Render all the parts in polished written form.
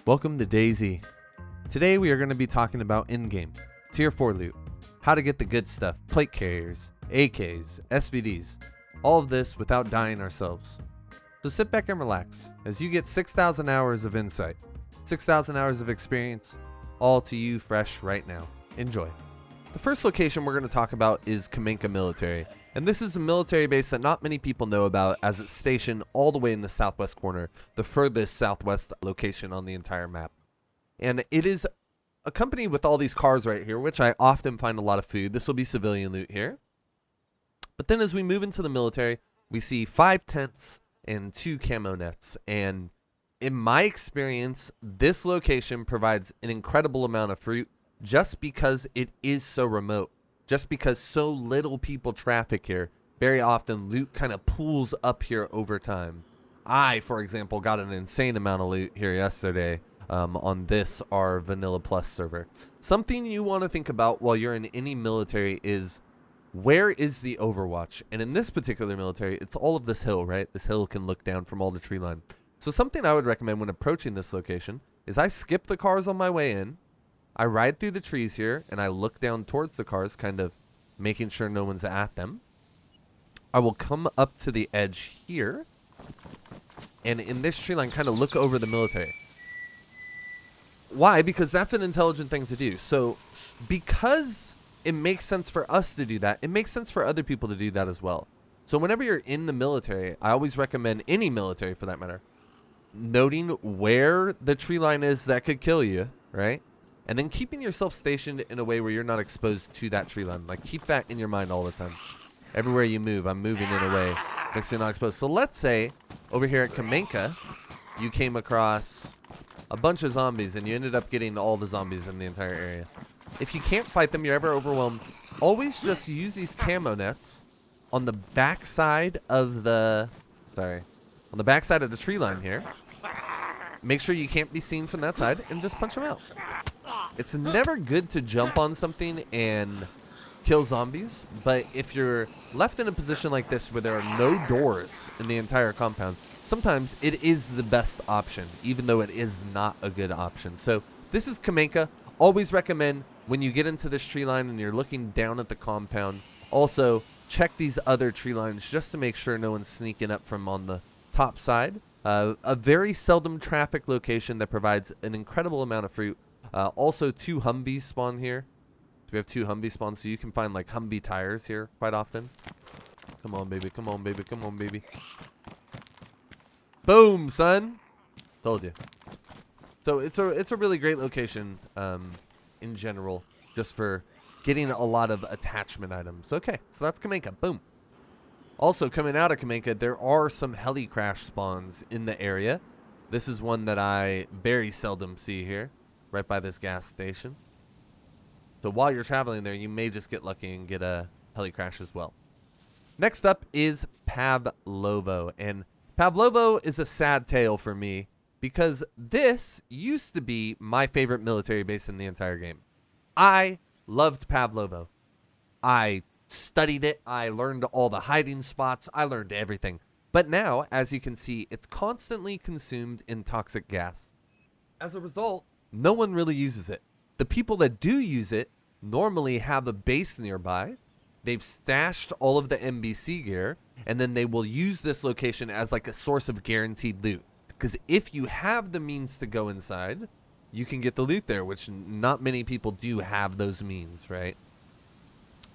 Welcome to DayZ. Today we are going to be talking about in-game, tier 4 loot, how to get the good stuff, plate carriers, AKs, SVDs, all of this without dying ourselves. So sit back and relax as you get 6,000 hours of insight, 6,000 hours of experience, all to you fresh right now. Enjoy. The first location we're going to talk about is Kamenka Military, and this is a military base that not many people know about as it's stationed all the way in the southwest corner, the furthest southwest location on the entire map. And it is a company with all these cars right here, which I often find a lot of food. This will be civilian loot here. But then as we move into the military, we see 5 tents and 2 camo nets. And in my experience, this location provides an incredible amount of fruit just because it is so remote. Just because so little people traffic here, very often loot kind of pools up here over time. I, for example, got an insane amount of loot here yesterday on this, our Vanilla Plus server. Something you want to think about while you're in any military is, where is the overwatch? And in this particular military, it's all of this hill, right? This hill can look down from all the tree line. So something I would recommend when approaching this location is I skip the cars on my way in. I ride through the trees here, and I look down towards the cars, kind of making sure no one's at them. I will come up to the edge here, and in this tree line, kind of look over the military. Why? Because that's an intelligent thing to do. So, because it makes sense for us to do that, it makes sense for other people to do that as well. So whenever you're in the military, I always recommend, any military for that matter, noting where the tree line is that could kill you, right? And then keeping yourself stationed in a way where you're not exposed to that tree line. Like, keep that in your mind all the time. Everywhere you move, I'm moving in a way makes me not exposed. So let's say over here at Kamenka, you came across a bunch of zombies and you ended up getting all the zombies in the entire area. If you can't fight them, you're ever overwhelmed, always just use these camo nets on the backside of the, on the backside of the tree line here. Make sure you can't be seen from that side and just punch them out. It's never good to jump on something and kill zombies, but if you're left in a position like this where there are no doors in the entire compound, sometimes it is the best option, even though it is not a good option. So this is Kamenka. Always recommend when you get into this tree line and you're looking down at the compound, also check these other tree lines just to make sure no one's sneaking up from on the top side. A very seldom traffic location that provides an incredible amount of fruit. Also 2 Humvees spawn here. We have 2 Humvee spawns, so you can find like Humvee tires here quite often. Come on, baby. Come on, baby. Come on, baby. Boom, son. Told you. So it's a really great location in general, just for getting a lot of attachment items. Okay, so that's Kamenka. Boom. Also, coming out of Kamenka, there are some heli crash spawns in the area. This is one that I very seldom see here, right by this gas station. So while you're traveling there, you may just get lucky and get a heli crash as well. Next up is Pavlovo. And Pavlovo is a sad tale for me because this used to be my favorite military base in the entire game. I loved Pavlovo. I studied it. I learned all the hiding spots. I learned everything. But now, as you can see, it's constantly consumed in toxic gas. As a result, no one really uses it. The people that do use it normally have a base nearby. They've stashed all of the NBC gear, and then they will use this location as like a source of guaranteed loot. Because if you have the means to go inside, you can get the loot there, which not many people do have those means, right?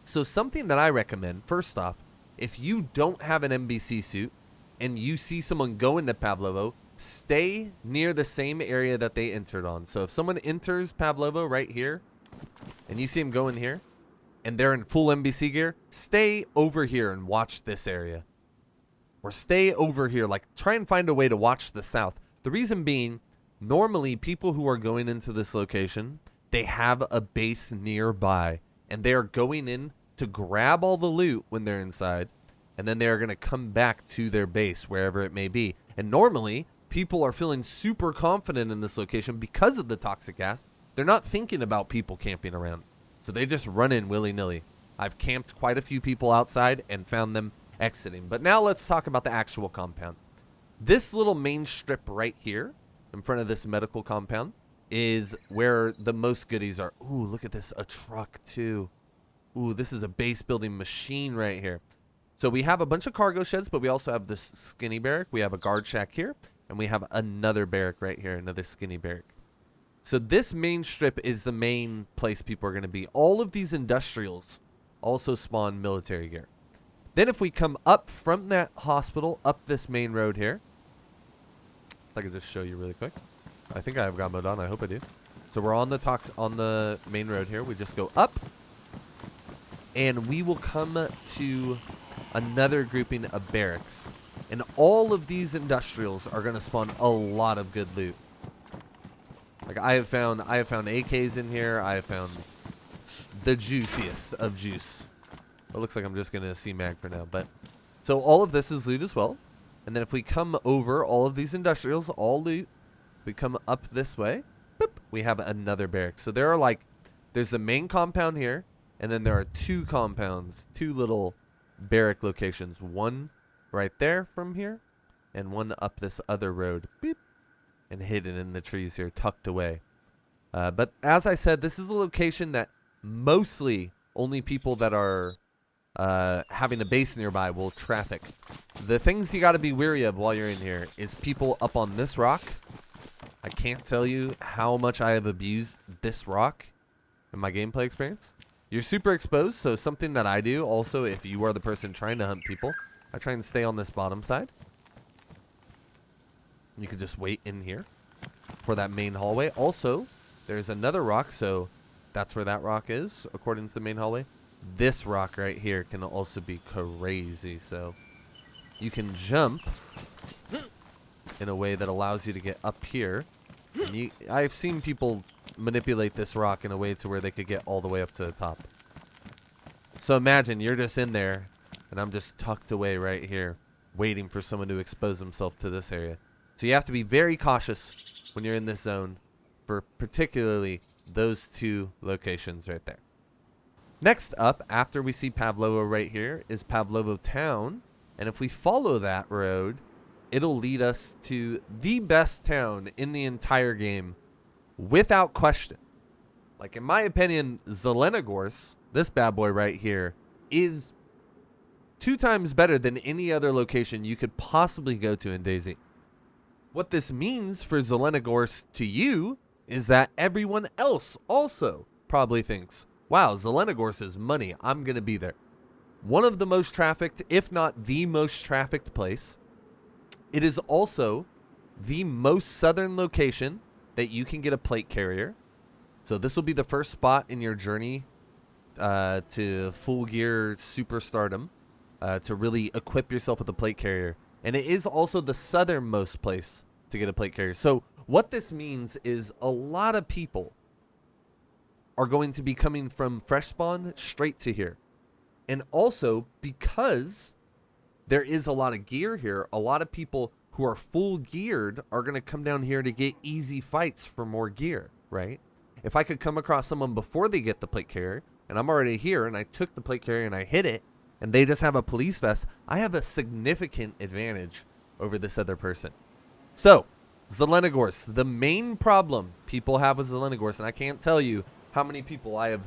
So something that I recommend, first off, if you don't have an NBC suit and you see someone go into Pavlovo, stay near the same area that they entered on. So if someone enters Pavlovo right here and you see them go in here and they're in full NBC gear, stay over here and watch this area. Or stay over here, like try and find a way to watch the south. The reason being, normally people who are going into this location, they have a base nearby and they are going in to grab all the loot when they're inside, and then they're going to come back to their base, wherever it may be. And normally, people are feeling super confident in this location because of the toxic gas. They're not thinking about people camping around, so they just run in willy-nilly. I've camped quite a few people outside and found them exiting. But now let's talk about the actual compound. This little main strip right here in front of this medical compound is where the most goodies are. Ooh, look at this. A truck, too. Ooh, this is a base building machine right here. So we have a bunch of cargo sheds, but we also have this skinny barrack. We have a guard shack here, and we have another barrack right here, another skinny barrack. So this main strip is the main place people are going to be. All of these industrials also spawn military gear. Then if we come up from that hospital, up this main road here, if I could just show you really quick. I think I have God mode on. I hope I do. So we're on the main road here. We just go up, and we will come to another grouping of barracks. And all of these industrials are going to spawn a lot of good loot. Like I have found AKs in here. I have found the juiciest of juice. It looks like I'm just going to see mag for now. But so all of this is loot as well. And then if we come over all of these industrials, all loot, we come up this way, boop, we have another barrack. So there are like, there's the main compound here, and then there are two compounds, two little barrack locations. One right there from here, and one up this other road, beep, and hidden in the trees here, tucked away. But as I said, this is a location that mostly only people that are having a base nearby will traffic. The things you got to be wary of while you're in here is people up on this rock. I can't tell you how much I have abused this rock in my gameplay experience. You're super exposed, so something that I do also, if you are the person trying to hunt people, I try and stay on this bottom side. You can just wait in here for that main hallway. Also, there's another rock, so that's where that rock is, according to the main hallway. This rock right here can also be crazy, so you can jump in a way that allows you to get up here. And I've seen people manipulate this rock in a way to where they could get all the way up to the top. So imagine you're just in there, and I'm just tucked away right here, waiting for someone to expose himself to this area. So you have to be very cautious when you're in this zone for particularly those two locations right there. Next up, after we see Pavlovo right here, is Pavlovo town. And if we follow that road, it'll lead us to the best town in the entire game, without question. Like, in my opinion, Zelenogorsk, this bad boy right here, is 2 times better than any other location you could possibly go to in DayZ. What this means for Zelenogorsk to you is that everyone else also probably thinks, wow, Zelenogorsk is money. I'm going to be there. One of the most trafficked, if not the most trafficked place. It is also the most southern location that you can get a plate carrier. So this will be the first spot in your journey to full gear superstardom to really equip yourself with a plate carrier. And it is also the southernmost place to get a plate carrier. So what this means is a lot of people are going to be coming from fresh spawn straight to here. And also because there is a lot of gear here, a lot of people who are full geared are going to come down here to get easy fights for more gear, right? If I could come across someone before they get the plate carrier, and I'm already here, and I took the plate carrier and I hit it, and they just have a police vest, I have a significant advantage over this other person. So, Zelenogorsk, the main problem people have with Zelenogorsk, and I can't tell you how many people I have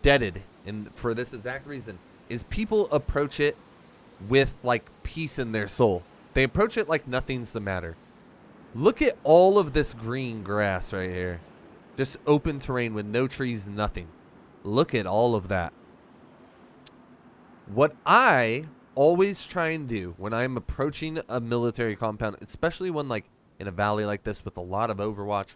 deaded and for this exact reason, is people approach it with like peace in their soul. They approach it like nothing's the matter. Look at all of this green grass right here. Just open terrain with no trees, nothing. Look at all of that. What I always try and do when I'm approaching a military compound, especially one like in a valley like this with a lot of overwatch,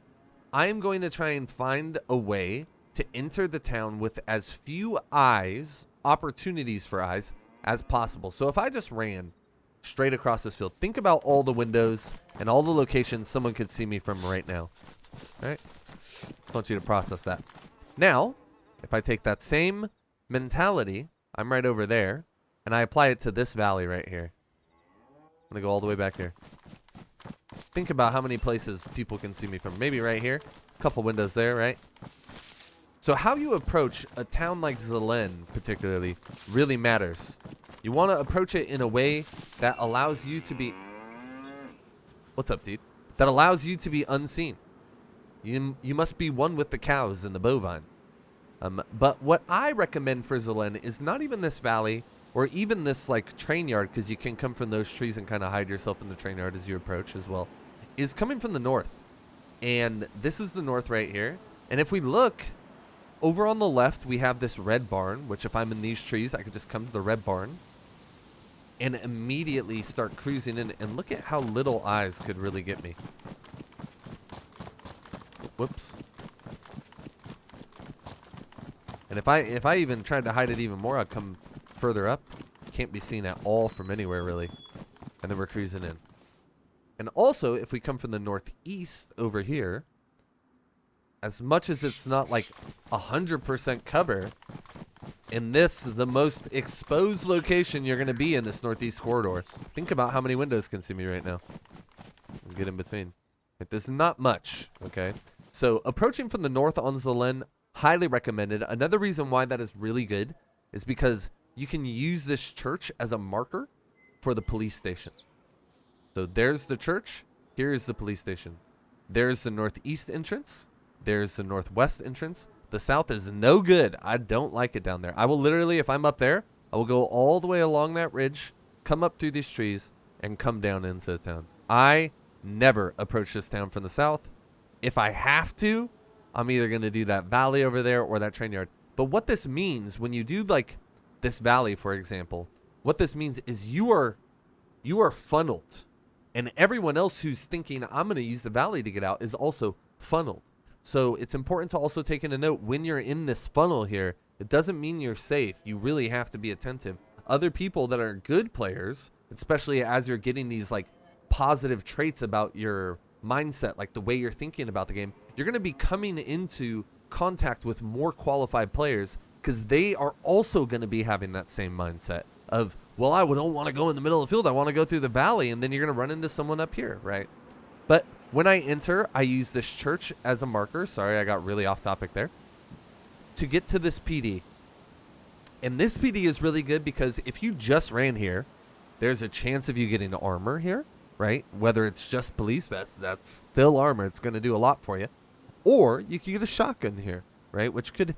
I am going to try and find a way to enter the town with as few eyes, opportunities for eyes, as possible. So if I just ran straight across this field, think about all the windows and all the locations someone could see me from right now. All right? I want you to process that. Now, if I take that same mentality, I'm right over there, and I apply it to this valley right here. I'm going to go all the way back here. Think about how many places people can see me from. Maybe right here. A couple windows there, right? So how you approach a town like Zelen, particularly, really matters. You want to approach it in a way that allows you to be... What's up, dude? that allows you to be unseen. You must be one with the cows and the bovine. But what I recommend for Zelen is not even this valley or even this like train yard, because you can come from those trees and kind of hide yourself in the train yard as you approach as well, is coming from the north. And this is the north right here. And if we look over on the left, we have this red barn, which if I'm in these trees, I could just come to the red barn and immediately start cruising in. And look at how little eyes could really get me. Whoops. And if I even tried to hide it even more, I'd come further up. Can't be seen at all from anywhere, really. And then we're cruising in. And also, if we come from the northeast over here, as much as it's not like 100% cover, in this, the most exposed location you're going to be in this northeast corridor. Think about how many windows can see me right now. We'll get in between. Like, there's not much, okay? So, approaching from the north on Zelen, highly recommended. Another reason why that is really good is because you can use this church as a marker for the police station. So there's the church. Here's the police station. There's the northeast entrance. There's the northwest entrance. The south is no good. I don't like it down there. I will literally, if I'm up there, I will go all the way along that ridge, come up through these trees, and come down into the town. I never approach this town from the south. If I have to, I'm either going to do that valley over there or that train yard. But what this means, when you do like this valley, for example, what this means is you are funneled. And everyone else who's thinking, I'm going to use the valley to get out, is also funneled. So it's important to also take into note, when you're in this funnel here, it doesn't mean you're safe. You really have to be attentive. Other people that are good players, especially as you're getting these like positive traits about your mindset, like the way you're thinking about the game, you're going to be coming into contact with more qualified players, because they are also going to be having that same mindset of, well, I don't want to go in the middle of the field. I want to go through the valley, and then you're going to run into someone up here, right? But when I enter, I use this church as a marker. Sorry, I got really off topic there. To get to this PD. And this PD is really good because if you just ran here, there's a chance of you getting armor here, right? Whether it's just police vest, that's still armor. It's going to do a lot for you. Or you could get a shotgun here, right? Which could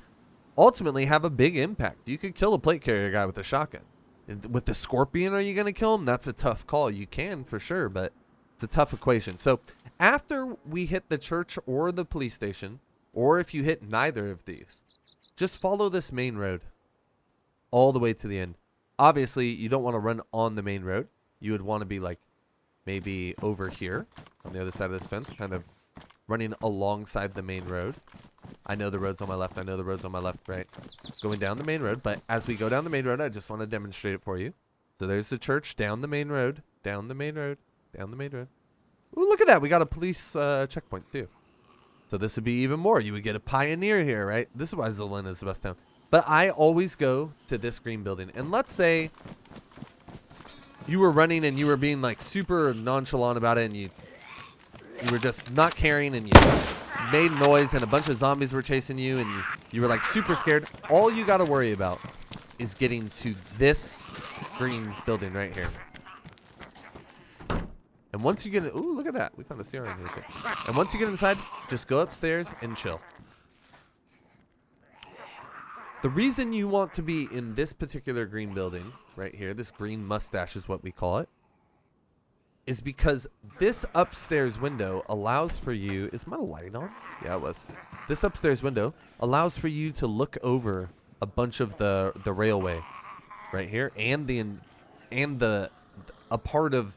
ultimately have a big impact. You could kill a plate carrier guy with a shotgun. With the Scorpion, are you going to kill him? That's a tough call. You can for sure, but it's a tough equation. So after we hit the church or the police station, or if you hit neither of these, just follow this main road all the way to the end. Obviously, you don't want to run on the main road. You would want to be like maybe over here on the other side of this fence, kind of running alongside the main road. I know the road's on my left. I know the road's on my left, right? Going down the main road. But as we go down the main road, I just want to demonstrate it for you. So there's the church, down the main road, down the main road, down the main road. Ooh, look at that. We got a police checkpoint too. So this would be even more. You would get a pioneer here, right? This is why Zelen is the best town. But I always go to this green building. And let's say you were running and you were being like super nonchalant about it, and you were just not caring, and you made noise and a bunch of zombies were chasing you, and you were like super scared. All you got to worry about is getting to this green building right here. And once you get ooh, look at that. We found a CR in here. Okay. And once you get inside, just go upstairs and chill. The reason you want to be in this particular green building right here, this green mustache is what we call it, is because this upstairs window allows for you... Is my light on? Yeah, it was. This upstairs window allows for you to look over a bunch of the railway right here, and a part of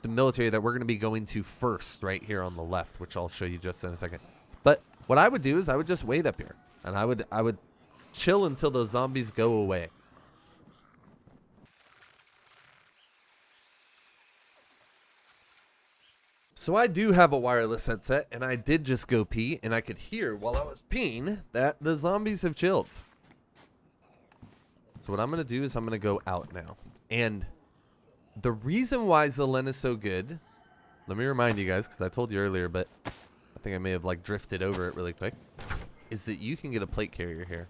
the military that we're going to be going to first right here on the left, which I'll show you just in a second. But what I would do is I would just wait up here, and I would chill until those zombies go away. So I do have a wireless headset, and I did just go pee, and I could hear while I was peeing that the zombies have chilled. So what I'm going to do is I'm going to go out now. And the reason why Zelen is so good, let me remind you guys, because I told you earlier, but I think I may have like drifted over it really quick, is that you can get a plate carrier here.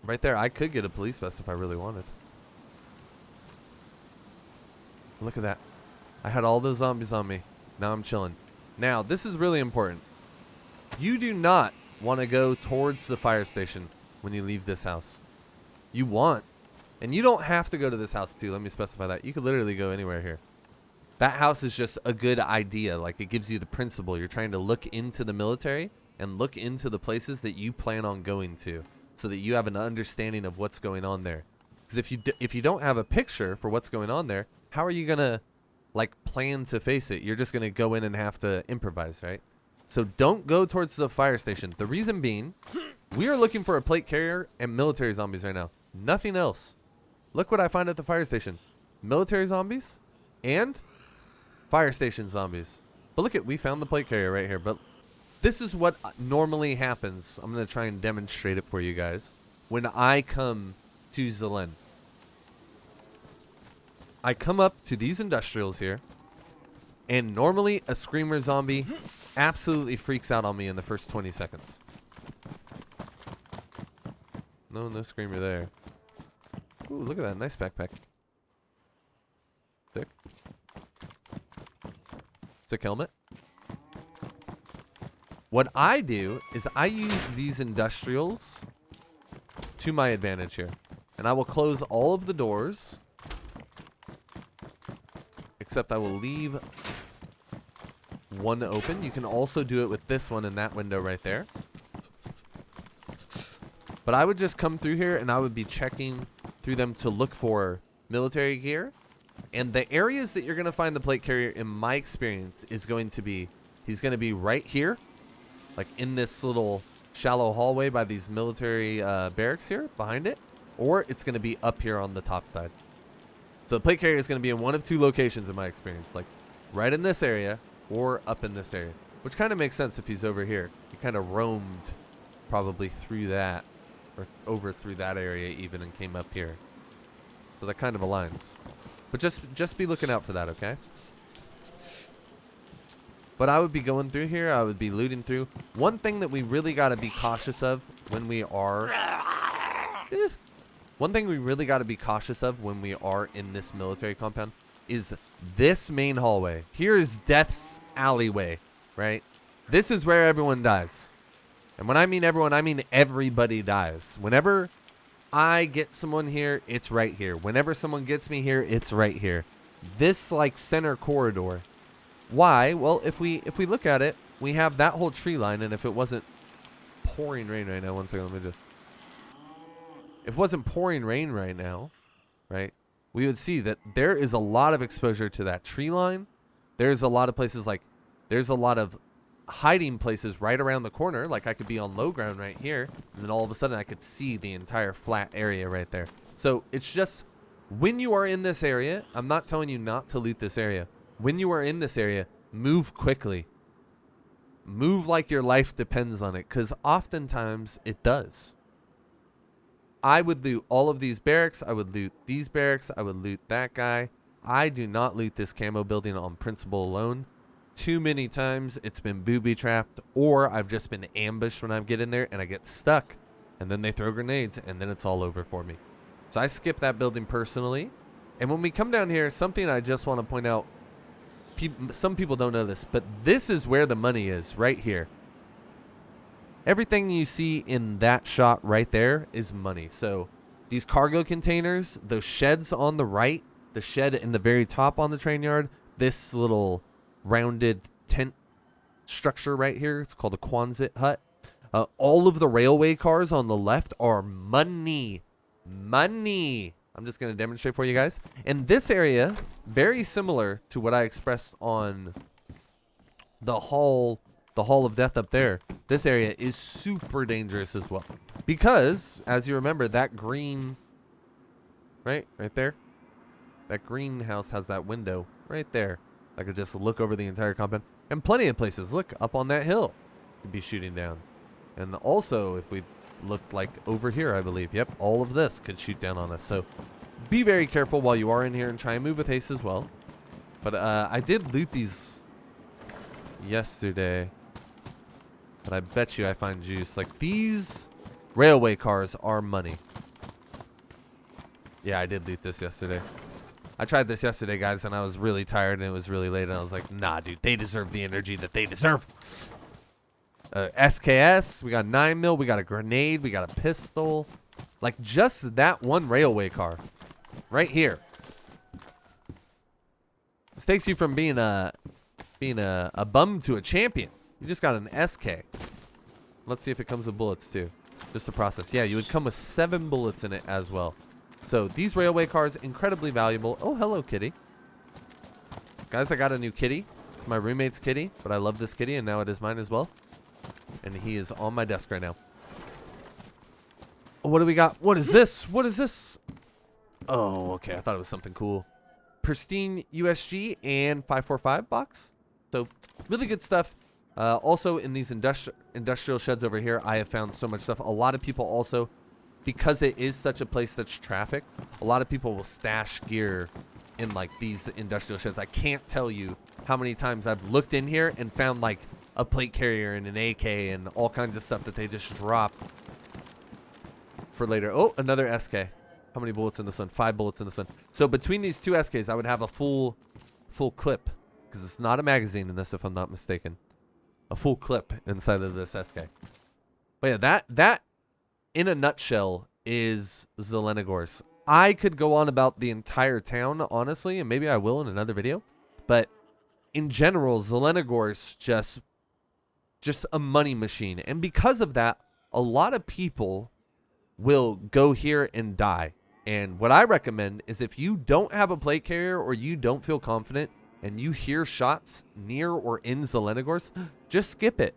Right there, I could get a police vest if I really wanted. Look at that. I had all those zombies on me. Now I'm chilling. Now, this is really important. You do not want to go towards the fire station when you leave this house. You want, and you don't have to go to this house too. Let me specify that. You could literally go anywhere here. That house is just a good idea. Like, it gives you the principle. You're trying to look into the military and look into the places that you plan on going to so that you have an understanding of what's going on there. Because if you don't have a picture for what's going on there, how are you going to, like, plan to face it? You're just going to go in and have to improvise, right? So don't go towards the fire station. The reason being, we are looking for a plate carrier and military zombies right now. Nothing else. Look what I find at the fire station. Military zombies and fire station zombies. But look at, we found the plate carrier right here. But this is what normally happens. I'm going to try and demonstrate it for you guys. When I come to Zelen, I come up to these industrials here, and normally a screamer zombie absolutely freaks out on me in the first 20 seconds. No screamer there. Ooh, look at that. Nice backpack. Sick. Sick helmet. What I do is I use these industrials to my advantage here. And I will close all of the doors. Except I will leave one open. You can also do it with this one and that window right there. But I would just come through here and I would be checking through them to look for military gear. And the areas that you're going to find the plate carrier, in my experience, is going to be, he's going to be right here. Like in this little shallow hallway by these military barracks here behind it. Or it's going to be up here on the top side. So the plate carrier is going to be in one of two locations in my experience. Like right in this area or up in this area. Which kind of makes sense if he's over here. He kind of roamed probably through that. Or over through that area even and came up here. So that kind of aligns. But just be looking out for that, okay? But I would be going through here. I would be looting through. One thing that we really got to be cautious of when we are... One thing we really got to be cautious of when we are in this military compound is this main hallway. Here is Death's alleyway, right? This is where everyone dies. And when I mean everyone, I mean everybody dies. Whenever I get someone here, it's right here. Whenever someone gets me here, it's right here. This like center corridor. Why? Well, if we look at it, we have that whole tree line, and if it wasn't pouring rain right now, one second, let me just. If it wasn't pouring rain right now, right, we would see that there is a lot of exposure to that tree line. There's a lot of places like, there's a lot of hiding places right around the corner. Like I could be on low ground right here, and then all of a sudden I could see the entire flat area right there. So it's just, when you are in this area, I'm not telling you not to loot this area. When you are in this area, move quickly. Move like your life depends on it, because oftentimes it does. I would loot all of these barracks. I would loot these barracks. I would loot that guy. I do not loot this camo building on principle alone. Too many times it's been booby trapped, or I've just been ambushed when I get in there and I get stuck, and then they throw grenades and then it's all over for me. So I skip that building personally. And when we come down here, something I just want to point out, some people don't know this, but this is where the money is, right here. Everything you see in that shot right there is money. So these cargo containers, those sheds on the right, the shed in the very top on the train yard, this little rounded tent structure right here, it's called a Quonset hut. All of the railway cars on the left are money. Money. I'm just going to demonstrate for you guys. And this area, very similar to what I expressed on the Hall of Death up there. This area is super dangerous as well. Because, as you remember, that green, right there, that greenhouse has that window right there. I could just look over the entire compound. And plenty of places. Look, up on that hill, could be shooting down. And also, if we looked like over here, I believe, yep, all of this could shoot down on us. So be very careful while you are in here and try and move with haste as well. But I did loot these yesterday. But I bet you I find juice. Like, these railway cars are money. Yeah, I did loot this yesterday. I tried this yesterday, guys, and I was really tired, and it was really late, and I was like, nah, dude, they deserve the energy that they deserve. SKS, we got 9mm, we got a grenade, we got a pistol. Like, just that one railway car right here. This takes you from being a bum to a champion. You just got an SK. Let's see if it comes with bullets, too. Just the process. Yeah, you would come with 7 bullets in it as well. So these railway cars, incredibly valuable. Oh, hello, kitty. Guys, I got a new kitty. It's my roommate's kitty, but I love this kitty, and now it is mine as well. And he is on my desk right now. What do we got? What is this? What is this? Oh, okay. I thought it was something cool. Pristine USG and 545 box. So really good stuff. Also in these industrial sheds over here, I have found so much stuff. A lot of people also, because it is such a place that's trafficked, a lot of people will stash gear in like these industrial sheds. I can't tell you how many times I've looked in here and found like a plate carrier and an AK and all kinds of stuff that they just drop for later. Oh, another SK. How many bullets in this one? 5 bullets in this one. So between these 2 SKs, I would have a full clip, because it's not a magazine in this, if I'm not mistaken. A full clip inside of this SK. But yeah, that in a nutshell is Zelenogorsk. I could go on about the entire town, honestly, and maybe I will in another video. But in general, Zelenogorsk just a money machine. And because of that, a lot of people will go here and die. And what I recommend is if you don't have a plate carrier or you don't feel confident and you hear shots near or in Zelenogorsk, just skip it.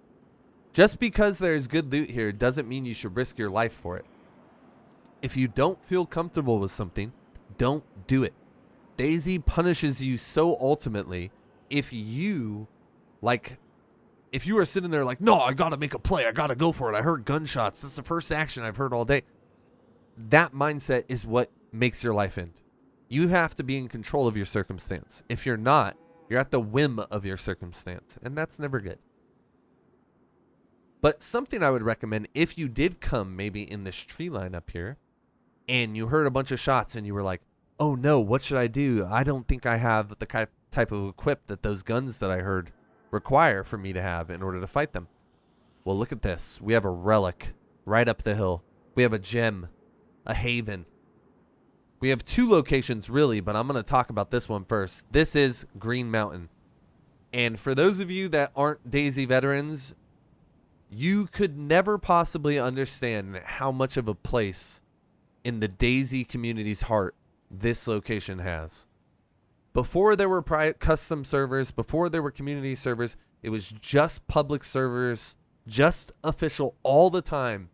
Just because there's good loot here doesn't mean you should risk your life for it. If you don't feel comfortable with something, don't do it. DayZ punishes you so ultimately if you are sitting there like, no, I gotta make a play, I gotta go for it, I heard gunshots, that's the first action I've heard all day. That mindset is what makes your life end. You have to be in control of your circumstance. If you're not, you're at the whim of your circumstance, and that's never good. But something I would recommend, if you did come maybe in this tree line up here, and you heard a bunch of shots and you were like, oh no, what should I do? I don't think I have the type of equip that those guns that I heard require for me to have in order to fight them. Well, look at this. We have a relic right up the hill. We have a gem, a haven. We have 2 locations really, but I'm going to talk about this one first. This is Green Mountain. And for those of you that aren't DayZ veterans, you could never possibly understand how much of a place in the DayZ community's heart this location has. Before there were custom servers, before there were community servers, it was just public servers, just official all the time.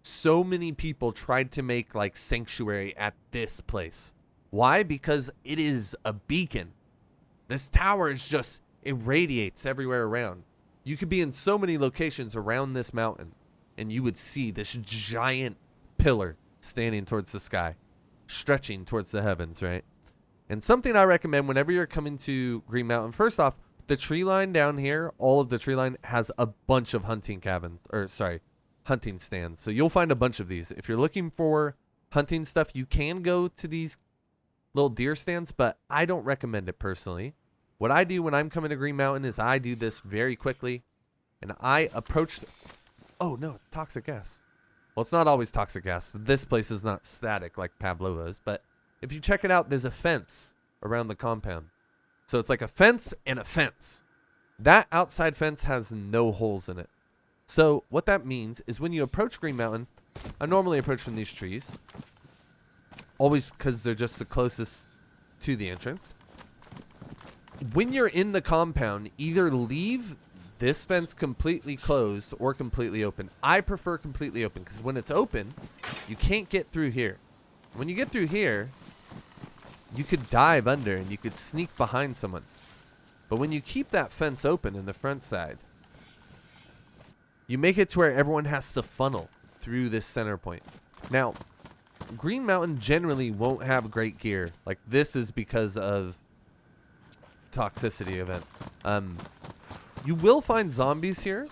So many people tried to make like sanctuary at this place. Why? Because it is a beacon. This tower is just, it radiates everywhere around. You could be in so many locations around this mountain and you would see this giant pillar standing towards the sky, stretching towards the heavens, right? And something I recommend whenever you're coming to Green Mountain, first off, the tree line down here, all of the tree line has a bunch of hunting stands. So you'll find a bunch of these. If you're looking for hunting stuff, you can go to these little deer stands, but I don't recommend it personally. What I do when I'm coming to Green Mountain is I do this very quickly, and I approach oh no, it's toxic gas. Well, it's not always toxic gas. This place is not static like Pavlovo's, but if you check it out, there's a fence around the compound. So it's like a fence and a fence. That outside fence has no holes in it. So what that means is when you approach Green Mountain, I normally approach from these trees. Always because they're just the closest to the entrance. When you're in the compound, either leave this fence completely closed or completely open. I prefer completely open because when it's open, you can't get through here. When you get through here, you could dive under and you could sneak behind someone. But when you keep that fence open in the front side, you make it to where everyone has to funnel through this center point. Now, Green Mountain generally won't have great gear. Like this is because of toxicity event. You will find zombies here,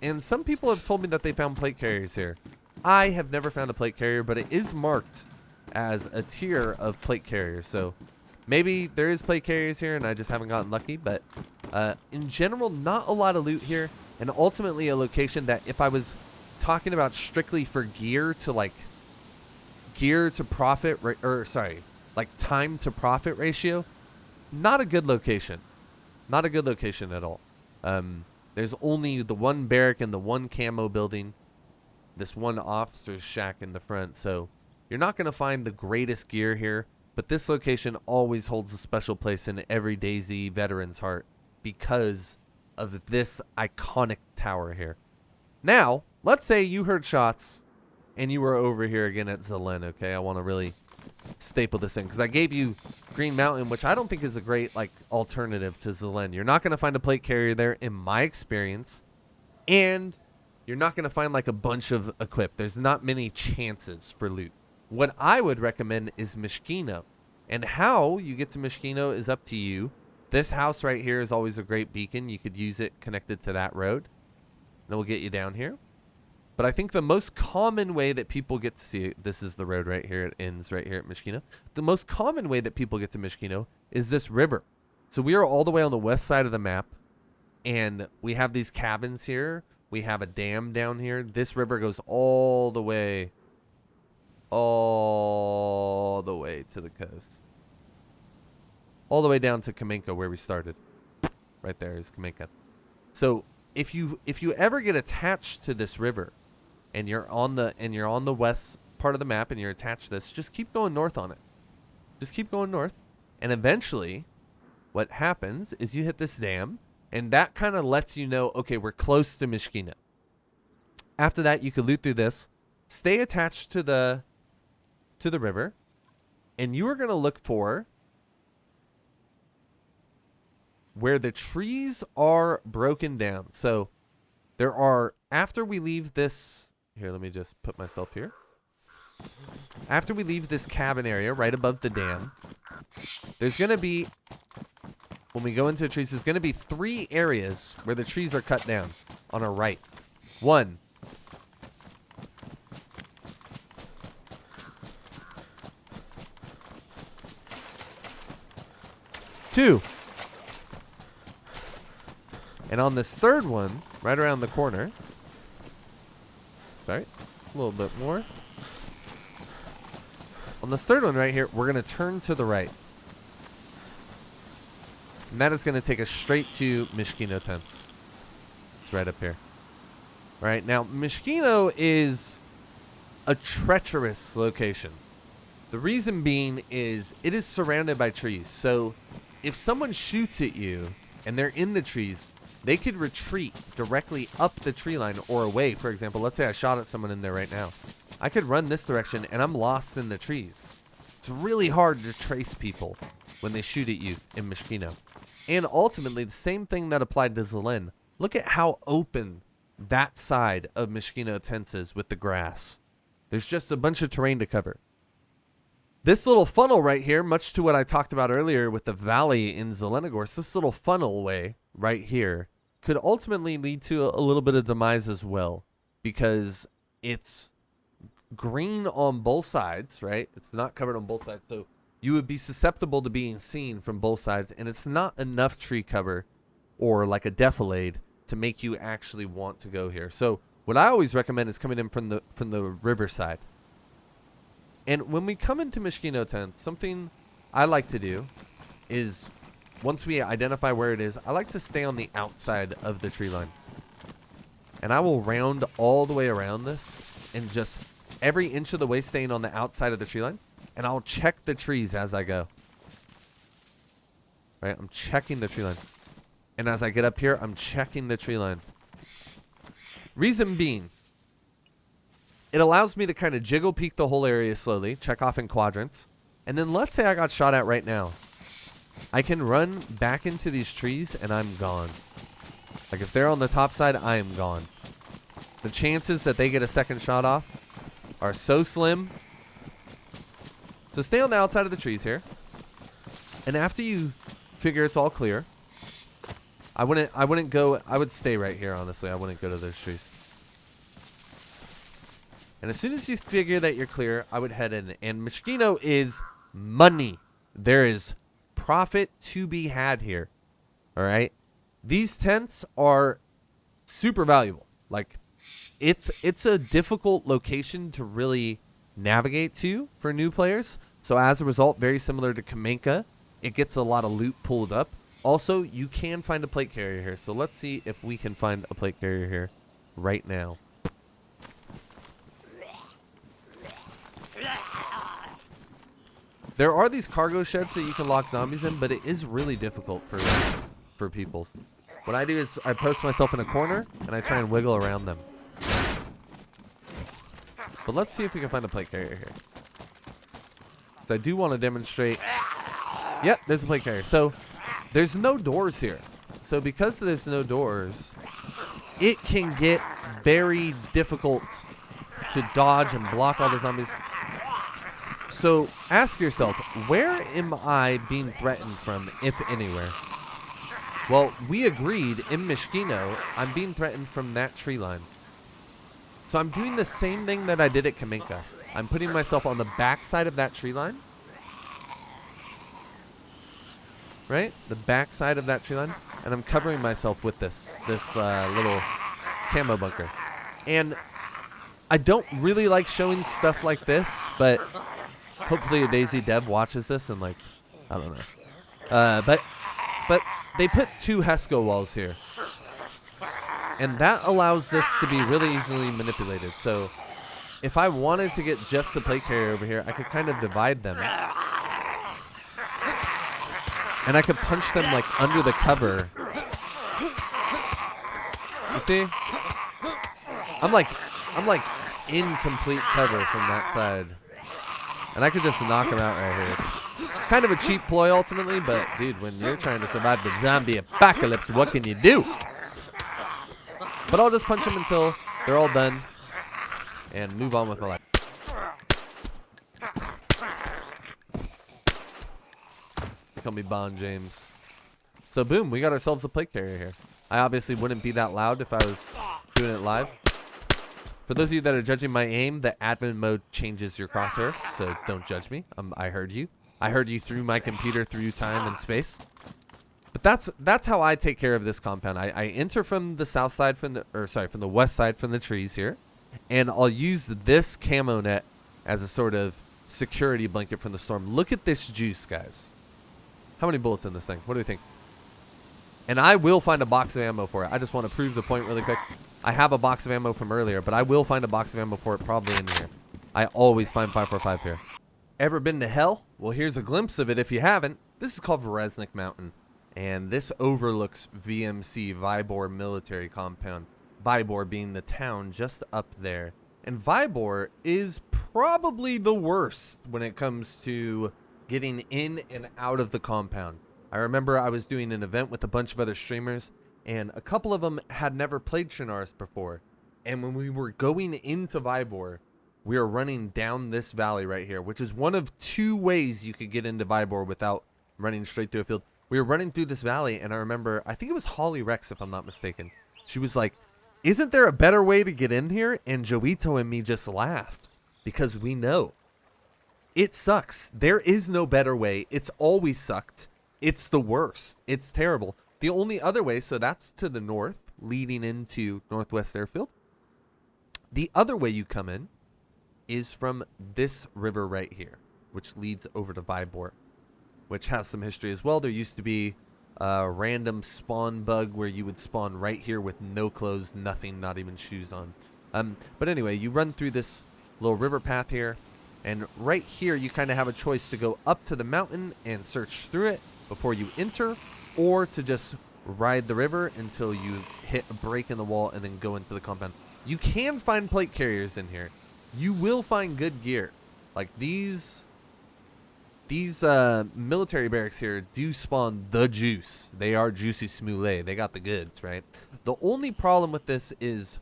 and some people have told me that they found plate carriers here. I have never found a plate carrier, but it is marked as a tier of plate carriers. So Maybe there is plate carriers here and I just haven't gotten lucky, but in general, not a lot of loot here, and ultimately a location that if I was talking about strictly for gear to profit, like time to profit ratio, not a good location. Not a good location at all. There's only the one barrack and the one camo building, this one officer's shack in the front, so you're not going to find the greatest gear here, but this location always holds a special place in every DayZ veteran's heart because of this iconic tower here. Now, let's say you heard shots and you were over here again at Zelen, okay? I want to really staple this in because I gave you Green Mountain, which I don't think is a great like alternative to Zelen. You're not going to find a plate carrier there in my experience, and you're not going to find like a bunch of equip. There's not many chances for loot. What I would recommend is Myshkino, and how you get to Myshkino is up to you. This house right here is always a great beacon. You could use it connected to that road, and it will get you down here. But I think the most common way that people get to see it, this is the road right here. It ends right here at Myshkino. The most common way that people get to Myshkino is this river. So we are all the way on the west side of the map, and we have these cabins here. We have a dam down here. This river goes all the way to the coast. All the way down to Kamenka where we started. Right there is Kamenka. So if you ever get attached to this river, and you're on the west part of the map and you're attached to this, just keep going north on it. Just keep going north. And eventually what happens is you hit this dam, and that kind of lets you know, okay, we're close to Myshkino. After that, you can loot through this, stay attached to the river, and you are going to look for where the trees are broken down. So there are, after we leave this, here, let me just put myself here. After we leave this cabin area right above the dam, there's going to be, when we go into the trees, there's going to be 3 areas where the trees are cut down on our right. 1. 2. And on this 3rd one, right around the corner, sorry, a little bit more. On this 3rd one right here, we're going to turn to the right. And that is going to take us straight to Myshkino tents. It's right up here. All right, now Myshkino is a treacherous location. The reason being is it is surrounded by trees. So if someone shoots at you and they're in the trees, they could retreat directly up the tree line or away. For example, let's say I shot at someone in there right now. I could run this direction and I'm lost in the trees. It's really hard to trace people when they shoot at you in Myshkino. And ultimately, the same thing that applied to Zelen. Look at how open that side of Myshkino tents is with the grass. There's just a bunch of terrain to cover. This little funnel right here, much to what I talked about earlier with the valley in Zelenogorsk, this little funnel way right here could ultimately lead to a little bit of demise as well, because it's green on both sides, right? It's not covered on both sides, so you would be susceptible to being seen from both sides, and it's not enough tree cover or like a defilade to make you actually want to go here. So what I always recommend is coming in from the riverside. And when we come into Myshkino tent, something I like to do is, once we identify where it is, I like to stay on the outside of the tree line. And I will round all the way around this and just every inch of the way staying on the outside of the tree line. And I'll check the trees as I go. Right, I'm checking the tree line. And as I get up here, I'm checking the tree line. Reason being, it allows me to kind of jiggle peek the whole area slowly, check off in quadrants. And then let's say I got shot at right now. I can run back into these trees and I'm gone. Like if they're on the top side, I am gone. The chances that they get a second shot off are so slim. So stay on the outside of the trees here. And after you figure it's all clear, I wouldn't go, I would stay right here, honestly. I wouldn't go to those trees. And as soon as you figure that you're clear, I would head in. And Myshkino is money. There is profit to be had here. All right. These tents are super valuable. Like, it's a difficult location to really navigate to for new players. So as a result, very similar to Kamenka, it gets a lot of loot pulled up. Also, you can find a plate carrier here. So let's see if we can find a plate carrier here right now. There are these cargo sheds that you can lock zombies in, but it is really difficult for people. What I do is I post myself in a corner and I try and wiggle around them. But let's see if we can find a plate carrier here. So I do want to demonstrate. Yep, there's a plate carrier. So there's no doors here. So because there's no doors, it can get very difficult to dodge and block all the zombies. So ask yourself, where am I being threatened from, if anywhere? Well, we agreed in Myshkino, I'm being threatened from that tree line. So I'm doing the same thing that I did at Kamenka. I'm putting myself on the back side of that tree line. Right? The back side of that tree line. And I'm covering myself with this little camo bunker. And I don't really like showing stuff like this, but hopefully a DayZ dev watches this and, like, I don't know. But they put 2 Hesco walls here. And that allows this to be really easily manipulated. So if I wanted to get just a plate carrier over here, I could kind of divide them. And I could punch them, like, under the cover. You see? I'm like in complete cover from that side. And I could just knock them out right here. It's kind of a cheap ploy ultimately, but dude, when you're trying to survive the zombie apocalypse, what can you do? But I'll just punch them until they're all done and move on with my life. Call me Bond James. So boom, we got ourselves a plate carrier here. I obviously wouldn't be that loud if I was doing it live. For those of you that are judging my aim, the admin mode changes your crosshair, so don't judge me. I heard you. I heard you through my computer, through time and space. But that's how I take care of this compound. I enter from the south side, from the west side, from the trees here, and I'll use this camo net as a sort of security blanket from the storm. Look at this juice, guys. How many bullets in this thing? What do you think? And I will find a box of ammo for it. I just want to prove the point really quick. I have a box of ammo from earlier, but I will find a box of ammo for it probably in here. I always find 545 here. Ever been to hell? Well, here's a glimpse of it if you haven't. This is called Resnik Mountain, and this overlooks VMC, Vybor Military Compound. Vybor being the town just up there. And Vybor is probably the worst when it comes to getting in and out of the compound. I remember I was doing an event with a bunch of other streamers, and a couple of them had never played Chernarus before. And when we were going into Vybor, we were running down this valley right here, which is one of 2 ways you could get into Vybor without running straight through a field. We were running through this valley, and I remember, I think it was Holly Rex, if I'm not mistaken. She was like, isn't there a better way to get in here? And Joito and me just laughed, because we know. It sucks. There is no better way. It's always sucked. It's the worst. It's terrible. The only other way, so that's to the north, leading into Northwest Airfield. The other way you come in is from this river right here, which leads over to Vybor, which has some history as well. There used to be a random spawn bug where you would spawn right here with no clothes, nothing, not even shoes on. But anyway, you run through this little river path here, and right here you kind of have a choice to go up to the mountain and search through it before you enter, or to just ride the river until you hit a break in the wall and then go into the compound. You can find plate carriers in here. You will find good gear. Like these military barracks here do spawn the juice. They are juicy smoulet. They got the goods, right? The only problem with this is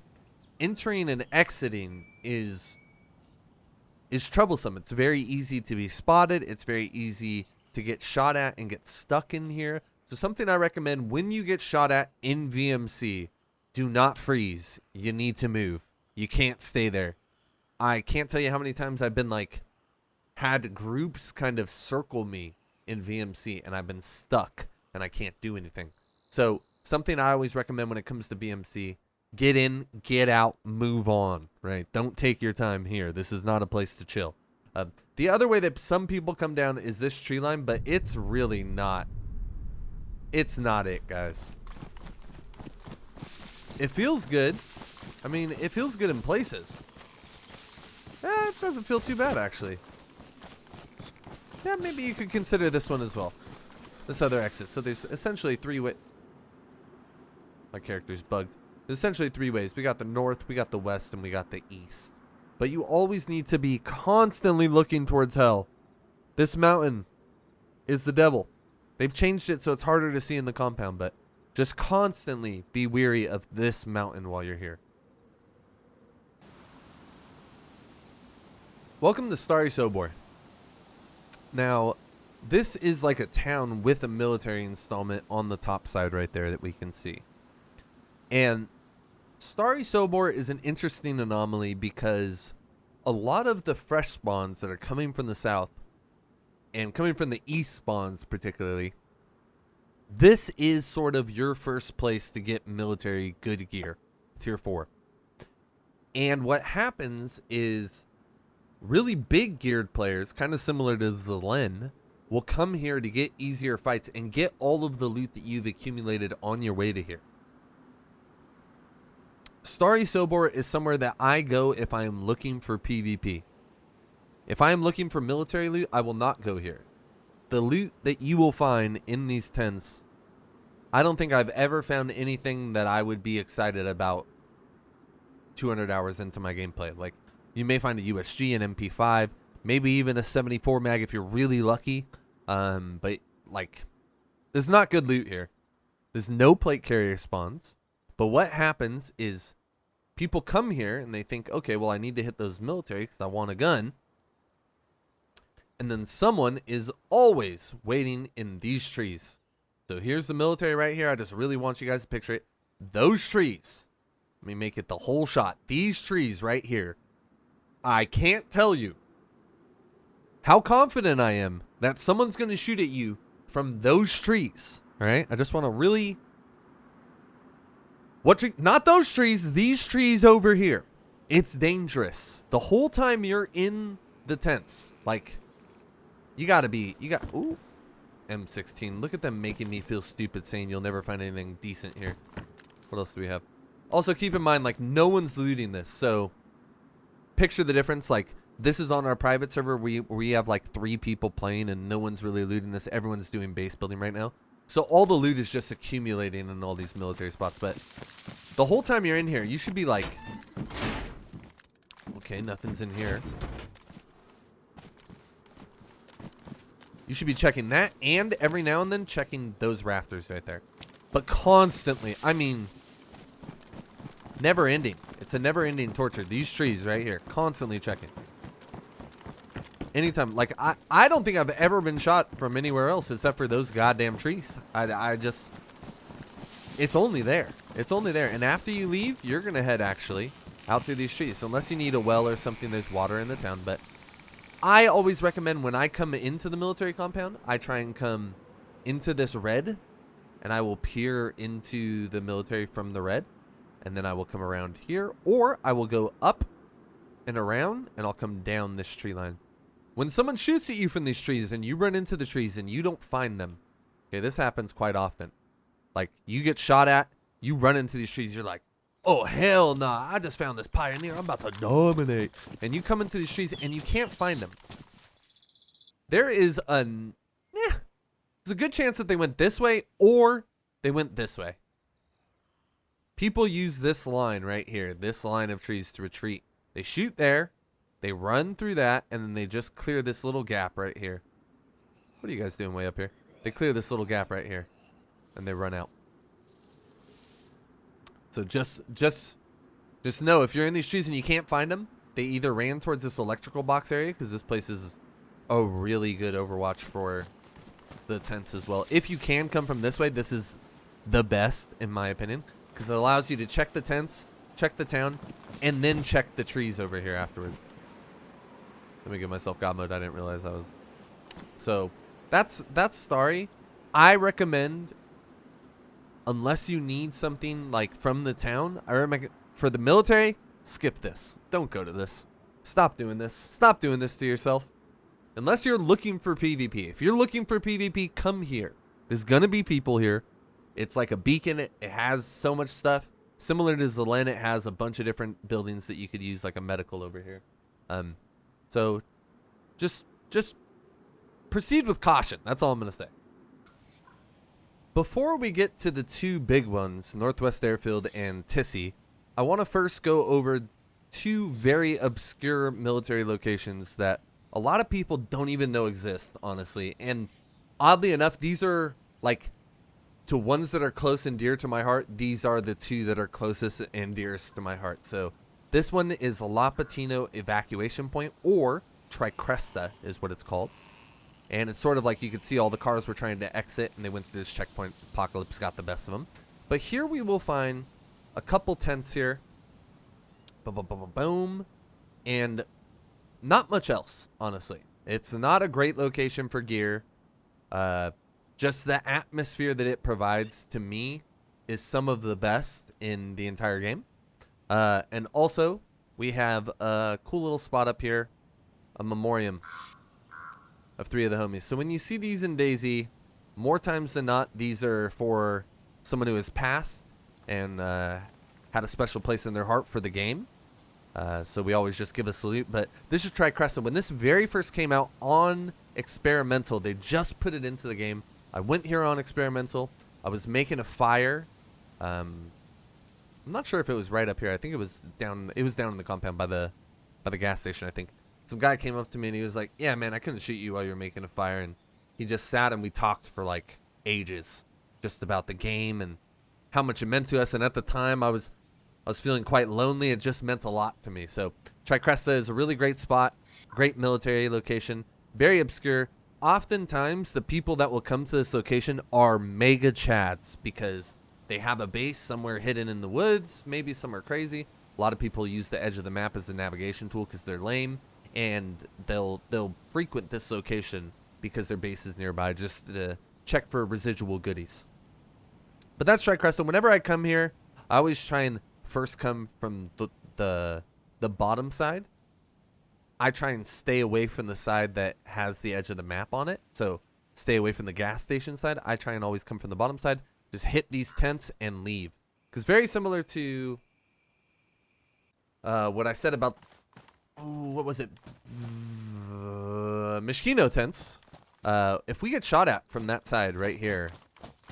entering and exiting is troublesome. It's very easy to be spotted. It's very easy to get shot at and get stuck in here. So something I recommend when you get shot at in VMC, do not freeze. You need to move. You can't stay there. I can't tell you how many times I've been like, had groups kind of circle me in VMC, and I've been stuck, and I can't do anything. So something I always recommend when it comes to VMC, get in, get out, move on, right? Don't take your time here. This is not a place to chill. The other way that some people come down is this tree line, but it's really not. It's not it, guys. It feels good. I mean, it feels good in places. It doesn't feel too bad, actually. Yeah, maybe you could consider this one as well. This other exit. So there's essentially three ways. My character's bugged. There's essentially three ways. We got the north, we got the west, and we got the east. But you always need to be constantly looking towards hell. This mountain is the devil. They've changed it so it's harder to see in the compound, but just constantly be weary of this mountain while you're here. Welcome to Stary Sobor. Now, this is like a town with a military installment on the top side right there that we can see. And Stary Sobor is an interesting anomaly because a lot of the fresh spawns that are coming from the south and coming from the east spawns particularly, this is sort of your first place to get military good gear, tier 4. And what happens is really big geared players, kind of similar to Zelen, will come here to get easier fights and get all of the loot that you've accumulated on your way to here. Stary Sobor is somewhere that I go if I am looking for PvP. If I am looking for military loot, I will not go here. The loot that you will find in these tents, I don't think I've ever found anything that I would be excited about 200 hours into my gameplay. Like, you may find a USG, an MP5, maybe even a 74 mag if you're really lucky. But, like, there's not good loot here. There's no plate carrier spawns. But what happens is people come here and they think, okay, well, I need to hit those military because I want a gun. And then someone is always waiting in these trees. So here's the military right here. I just really want you guys to picture it. Those trees. Let me make it the whole shot. These trees right here. I can't tell you how confident I am that someone's going to shoot at you from those trees. All right? I just want to really... What tree? Not those trees. These trees over here. It's dangerous. The whole time you're in the tents. Like, you got to be... Ooh. M16. Look at them making me feel stupid saying you'll never find anything decent here. What else do we have? Also, keep in mind, like, no one's looting this. So, picture the difference. Like, this is on our private server. We have, like, 3 people playing and no one's really looting this. Everyone's doing base building right now. So all the loot is just accumulating in all these military spots. But the whole time you're in here, you should be like, okay, nothing's in here. You should be checking that and every now and then checking those rafters right there. But constantly, I mean, never ending. It's a never ending torture. These trees right here, constantly checking. Anytime, like, I don't think I've ever been shot from anywhere else except for those goddamn trees. I just, it's only there. It's only there. And after you leave, you're going to head actually out through these trees. So unless you need a well or something, there's water in the town. But I always recommend when I come into the military compound, I try and come into this red and I will peer into the military from the red. And then I will come around here, or I will go up and around and I'll come down this tree line. When someone shoots at you from these trees and you run into the trees and you don't find them, okay, this happens quite often. Like, you get shot at, you run into these trees, you're like, oh, hell nah, I just found this pioneer, I'm about to dominate. And you come into these trees and you can't find them. There's a good chance that they went this way or they went this way. People use this line right here, this line of trees to retreat. They shoot there. They run through that, and then they just clear this little gap right here. What are you guys doing way up here? They clear this little gap right here, and they run out. So just know, if you're in these trees and you can't find them, they either ran towards this electrical box area, because this place is a really good overwatch for the tents as well. If you can come from this way, this is the best, in my opinion, because it allows you to check the tents, check the town, and then check the trees over here afterwards. Let me give myself God mode. I didn't realize I was. So that's Starry. I recommend, unless you need something like from the town, I recommend for the military, skip this. Don't go to this. Stop doing this. Stop doing this to yourself. Unless you're looking for PvP. If you're looking for PvP, come here. There's gonna be people here. It's like a beacon. It has so much stuff. Similar to Zelen, it has a bunch of different buildings that you could use, like a medical over here. So just proceed with caution. That's all I'm gonna say. Before we get to the two big ones, Northwest Airfield and Tisy, I want to first go over two very obscure military locations that a lot of people don't even know exist, honestly. And oddly enough, these are like, to ones that are close and dear to my heart, these are the two that are closest and dearest to my heart. So this one is La Patino Evacuation Point, or Kresta is what it's called. And it's sort of like you could see all the cars were trying to exit, and they went to this checkpoint. Apocalypse got the best of them. But here we will find a couple tents here. Boom. And not much else, honestly. It's not a great location for gear. Just the atmosphere that it provides to me is some of the best in the entire game. And also, we have a cool little spot up here, a memoriam of 3 of the homies. So when you see these in DayZ, more times than not, these are for someone who has passed and had a special place in their heart for the game. So we always just give a salute. But this is Kresta. When this very first came out on experimental, they just put it into the game. I went here on experimental. I was making a fire. I'm not sure if it was right up here. I think it was down. It was down in the compound by the gas station, I think. Some guy came up to me and he was like, "Yeah, man, I couldn't shoot you while you were making a fire." And he just sat and we talked for like ages, just about the game and how much it meant to us. And at the time, I was feeling quite lonely. It just meant a lot to me. So Kresta is a really great spot, great military location, very obscure. Oftentimes, the people that will come to this location are mega chads because they have a base somewhere hidden in the woods, maybe somewhere crazy. A lot of people use the edge of the map as a navigation tool because they're lame, and they'll frequent this location because their base is nearby just to check for residual goodies. But that's Kresta. Whenever I come here, I always try and first come from the bottom side. I try and stay away from the side that has the edge of the map on it. So stay away from the gas station side. I try and always come from the bottom side. Just hit these tents and leave. Because very similar to what I said about, what was it? Myshkino tents. If we get shot at from that side right here,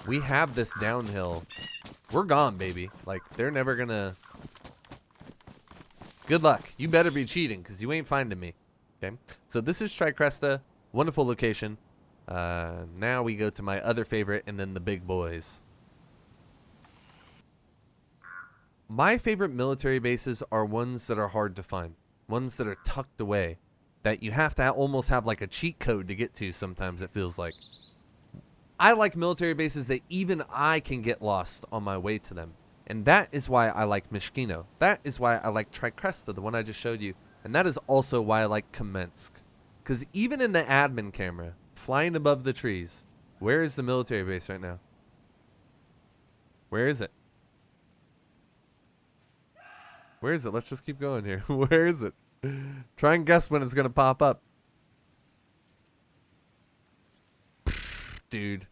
we have this downhill. We're gone, baby. Like, they're never gonna... Good luck. You better be cheating, because you ain't finding me. Okay? So this is Kresta. Wonderful location. Now we go to my other favorite, and then the big boys. My favorite military bases are ones that are hard to find. Ones that are tucked away. That you have to almost have like a cheat code to get to sometimes, it feels like. I like military bases that even I can get lost on my way to them. And that is why I like Myshkino. That is why I like Kresta, the one I just showed you. And that is also why I like Kamensk. Because even in the admin camera, flying above the trees, where is the military base right now? Where is it? Where is it? Let's just keep going here. Where is it? Try and guess when it's going to pop up. Dude.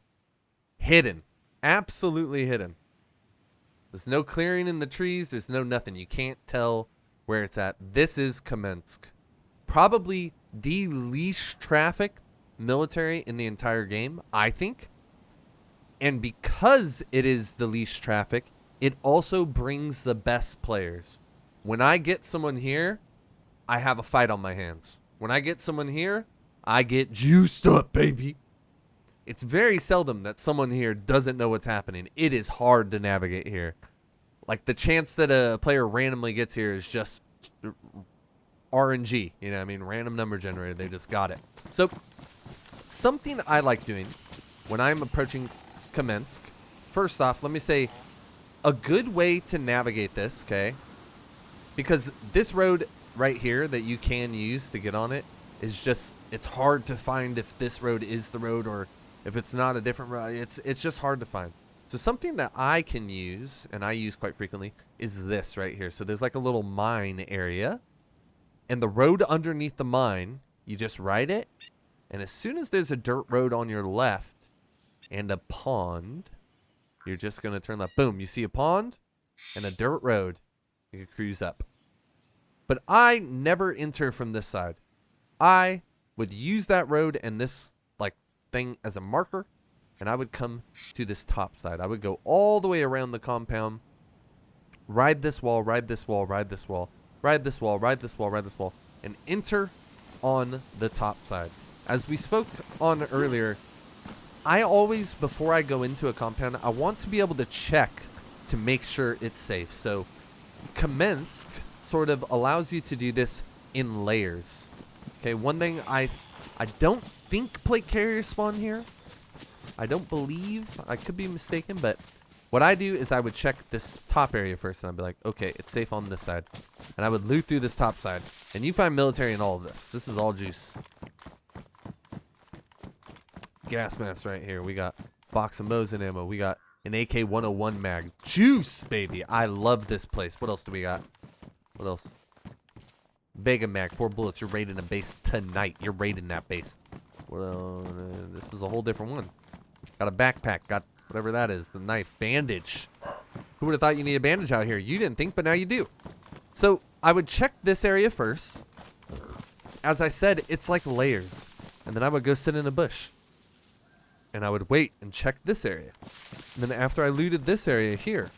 Hidden. Absolutely hidden. There's no clearing in the trees. There's no nothing. You can't tell where it's at. This is Kamensk. Probably the least traffic military in the entire game, I think. And because it is the least traffic, it also brings the best players. When I get someone here, I have a fight on my hands. When I get someone here, I get juiced up, baby. It's very seldom that someone here doesn't know what's happening. It is hard to navigate here. Like, the chance that a player randomly gets here is just RNG. You know what I mean? Random number generator. They just got it. So, something I like doing when I'm approaching Kamensk. First off, let me say a good way to navigate this, okay? Because this road right here that you can use to get on it is just, it's hard to find if this road is the road or if it's not a different road. It's just hard to find. So something that I can use, and I use quite frequently, is this right here. So there's like a little mine area, and the road underneath the mine, you just ride it, and as soon as there's a dirt road on your left and a pond, you're just going to turn left. Boom, you see a pond and a dirt road. You can cruise up. But I never enter from this side. I would use that road and this like thing as a marker, and I would come to this top side. I would go all the way around the compound, ride this wall, ride this wall, ride this wall, ride this wall, ride this wall, ride this wall, and enter on the top side. As we spoke on earlier, I always, before I go into a compound, I want to be able to check to make sure it's safe. So Kamensk sort of allows you to do this in layers. Okay, one thing I don't think plate carriers spawn here. I don't believe. I could be mistaken, but what I do is I would check this top area first, and I'd be like, okay, it's safe on this side. And I would loot through this top side. And you find military in all of this. This is all juice. Gas mask right here. We got box of Mosin ammo. We got an AK-101 mag. Juice, baby. I love this place. What else do we got? What else? Vega mag. 4 bullets. You're raiding a base tonight. You're raiding that base. Well, this is a whole different one. Got a backpack. Got whatever that is. The knife. Bandage. Who would have thought you need a bandage out here? You didn't think, but now you do. So I would check this area first. As I said, it's like layers. And then I would go sit in a bush. And I would wait and check this area. And then after I looted this area here.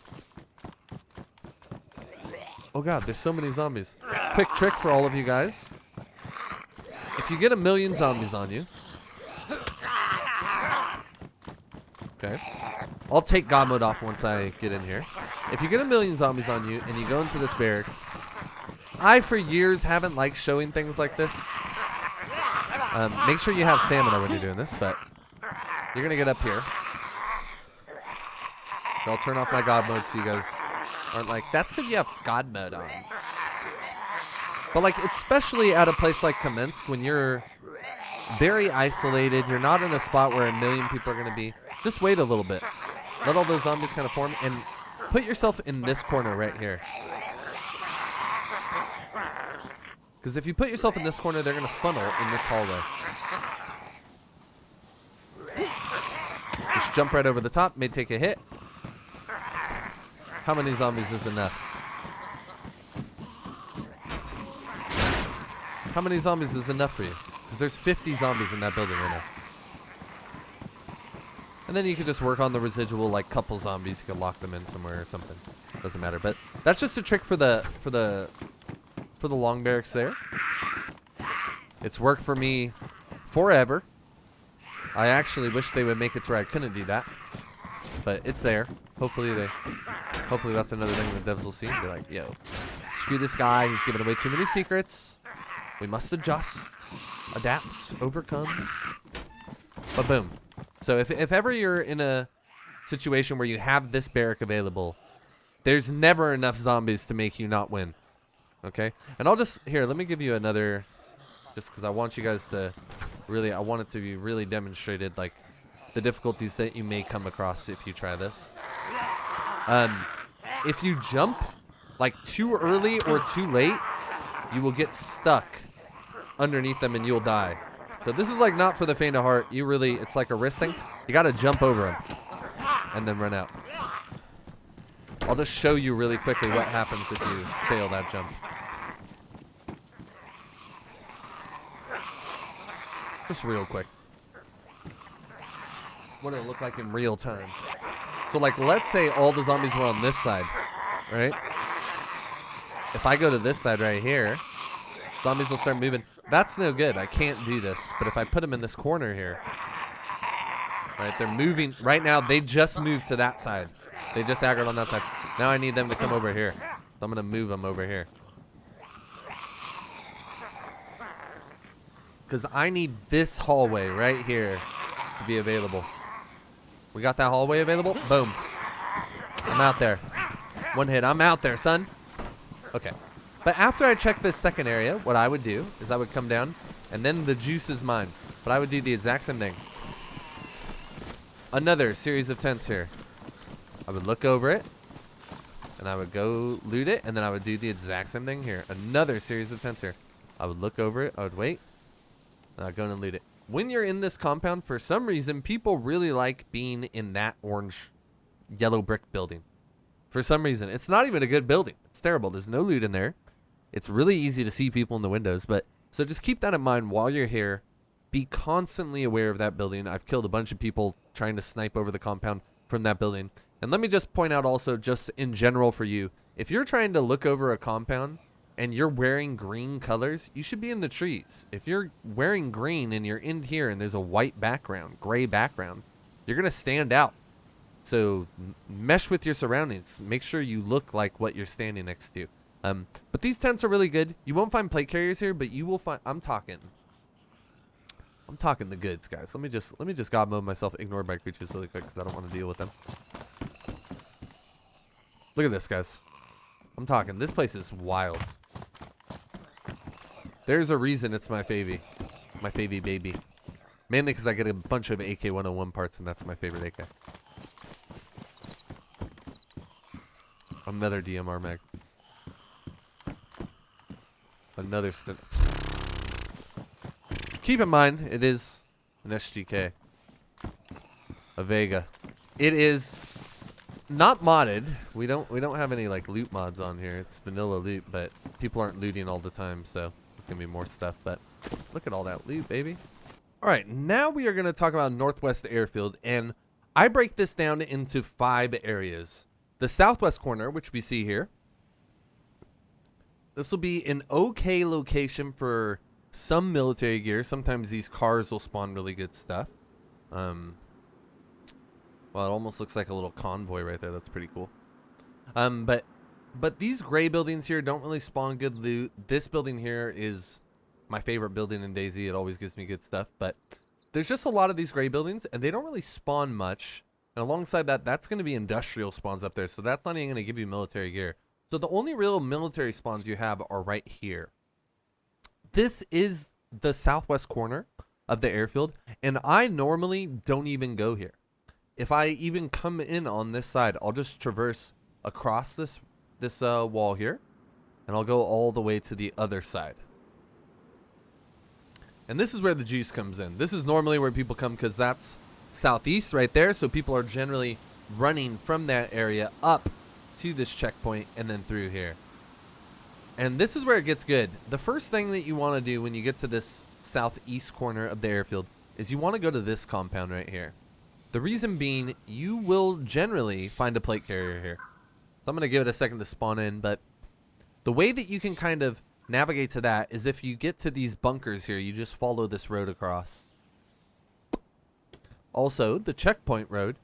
Oh god, there's so many zombies. Quick trick for all of you guys. If you get 1,000,000 zombies on you. Okay. I'll take God mode off once I get in here. If you get 1,000,000 zombies on you and you go into this barracks. I, for years, haven't liked showing things like this. Make sure you have stamina when you're doing this, but you're going to get up here. I'll turn off my God mode so you guys aren't like, that's because you have God mode on. But like, especially at a place like Kamensk, when you're very isolated, you're not in a spot where 1,000,000 people are going to be, just wait a little bit. Let all those zombies kind of form and put yourself in this corner right here. Because if you put yourself in this corner, they're going to funnel in this hallway. Just jump right over the top, may take a hit. How many zombies is enough? How many zombies is enough for you? Because there's 50 zombies in that building right now. And then you could just work on the residual, like couple zombies. You could lock them in somewhere or something. Doesn't matter. But that's just a trick for the long barracks there. It's worked for me forever. I actually wish they would make it to where I couldn't do that. But it's there. Hopefully that's another thing the devs will see and be like, yo, screw this guy. He's giving away too many secrets. We must adjust, adapt, overcome. But boom. So if ever you're in a situation where you have this barrack available, there's never enough zombies to make you not win. Okay? And I'll just, here, let me give you another, just because I want you guys to really, I want it to be really demonstrated, like, the difficulties that you may come across if you try this. If you jump, like, too early or too late, you will get stuck underneath them and you'll die. So this is, like, not for the faint of heart. You really, it's like a wrist thing. You got to jump over them and then run out. I'll just show you really quickly what happens if you fail that jump. Just real quick. What it'll look like in real time. So, like, let's say all the zombies were on this side, right? If I go to this side right here, zombies will start moving. That's no good. I can't do this. But if I put them in this corner here, right, they're moving. Right now, they just moved to that side. They just aggroed on that side. Now I need them to come over here. So I'm going to move them over here. Because I need this hallway right here to be available. We got that hallway available? Boom. I'm out there. One hit. I'm out there, son. Okay. But after I check this second area, what I would do is I would come down and then the juice is mine. But I would do the exact same thing. Another series of tents here. I would look over it, and I would go loot it, and then I would do the exact same thing here. Another series of tents here. I would look over it, I would wait, and I'd go and loot it. When you're in this compound, for some reason, people really like being in that orange, yellow brick building. For some reason. It's not even a good building. It's terrible. There's no loot in there. It's really easy to see people in the windows, but so just keep that in mind while you're here. Be constantly aware of that building. I've killed a bunch of people trying to snipe over the compound from that building. And let me just point out also, just in general for you, if you're trying to look over a compound and you're wearing green colors, you should be in the trees. If you're wearing green and you're in here and there's a white background, gray background, you're going to stand out. So mesh with your surroundings. Make sure you look like what you're standing next to. But these tents are really good. You won't find plate carriers here, but you will find. I'm talking the goods, guys. Let me just god mode myself. Ignore by creatures really quick because I don't want to deal with them. Look at this, guys. I'm talking. This place is wild. There's a reason it's my favy baby. Mainly because I get a bunch of AK-101 parts, and that's my favorite AK. Another DMR mag. Another stint. Keep in mind, it is an SGK. A Vega. It is not modded. We don't have any like loot mods on here. It's vanilla loot, but people aren't looting all the time, so there's gonna be more stuff. But look at all that loot, baby. All right, now we are gonna talk about Northwest Airfield, and I break this down into 5 areas. The southwest corner, which we see here. This will be an okay location for some military gear. Sometimes these cars will spawn really good stuff. Well, it almost looks like a little convoy right there. That's pretty cool. But these gray buildings here don't really spawn good loot. This building here is my favorite building in DayZ. It always gives me good stuff. But there's just a lot of these gray buildings, and they don't really spawn much. And alongside that, that's going to be industrial spawns up there. So that's not even going to give you military gear. So the only real military spawns you have are right here. This is the southwest corner of the airfield. And I normally don't even go here. If I even come in on this side, I'll just traverse across this wall here. And I'll go all the way to the other side. And this is where the juice comes in. This is normally where people come because that's southeast right there, so people are generally running from that area up to this checkpoint and then through here. And this is where it gets good. The first thing that you want to do when you get to this southeast corner of the airfield is you want to go to this compound right here. The reason being, you will generally find a plate carrier here. So I'm going to give it a second to spawn in, but the way that you can kind of navigate to that is if you get to these bunkers here, you just follow this road across. Also, the checkpoint road,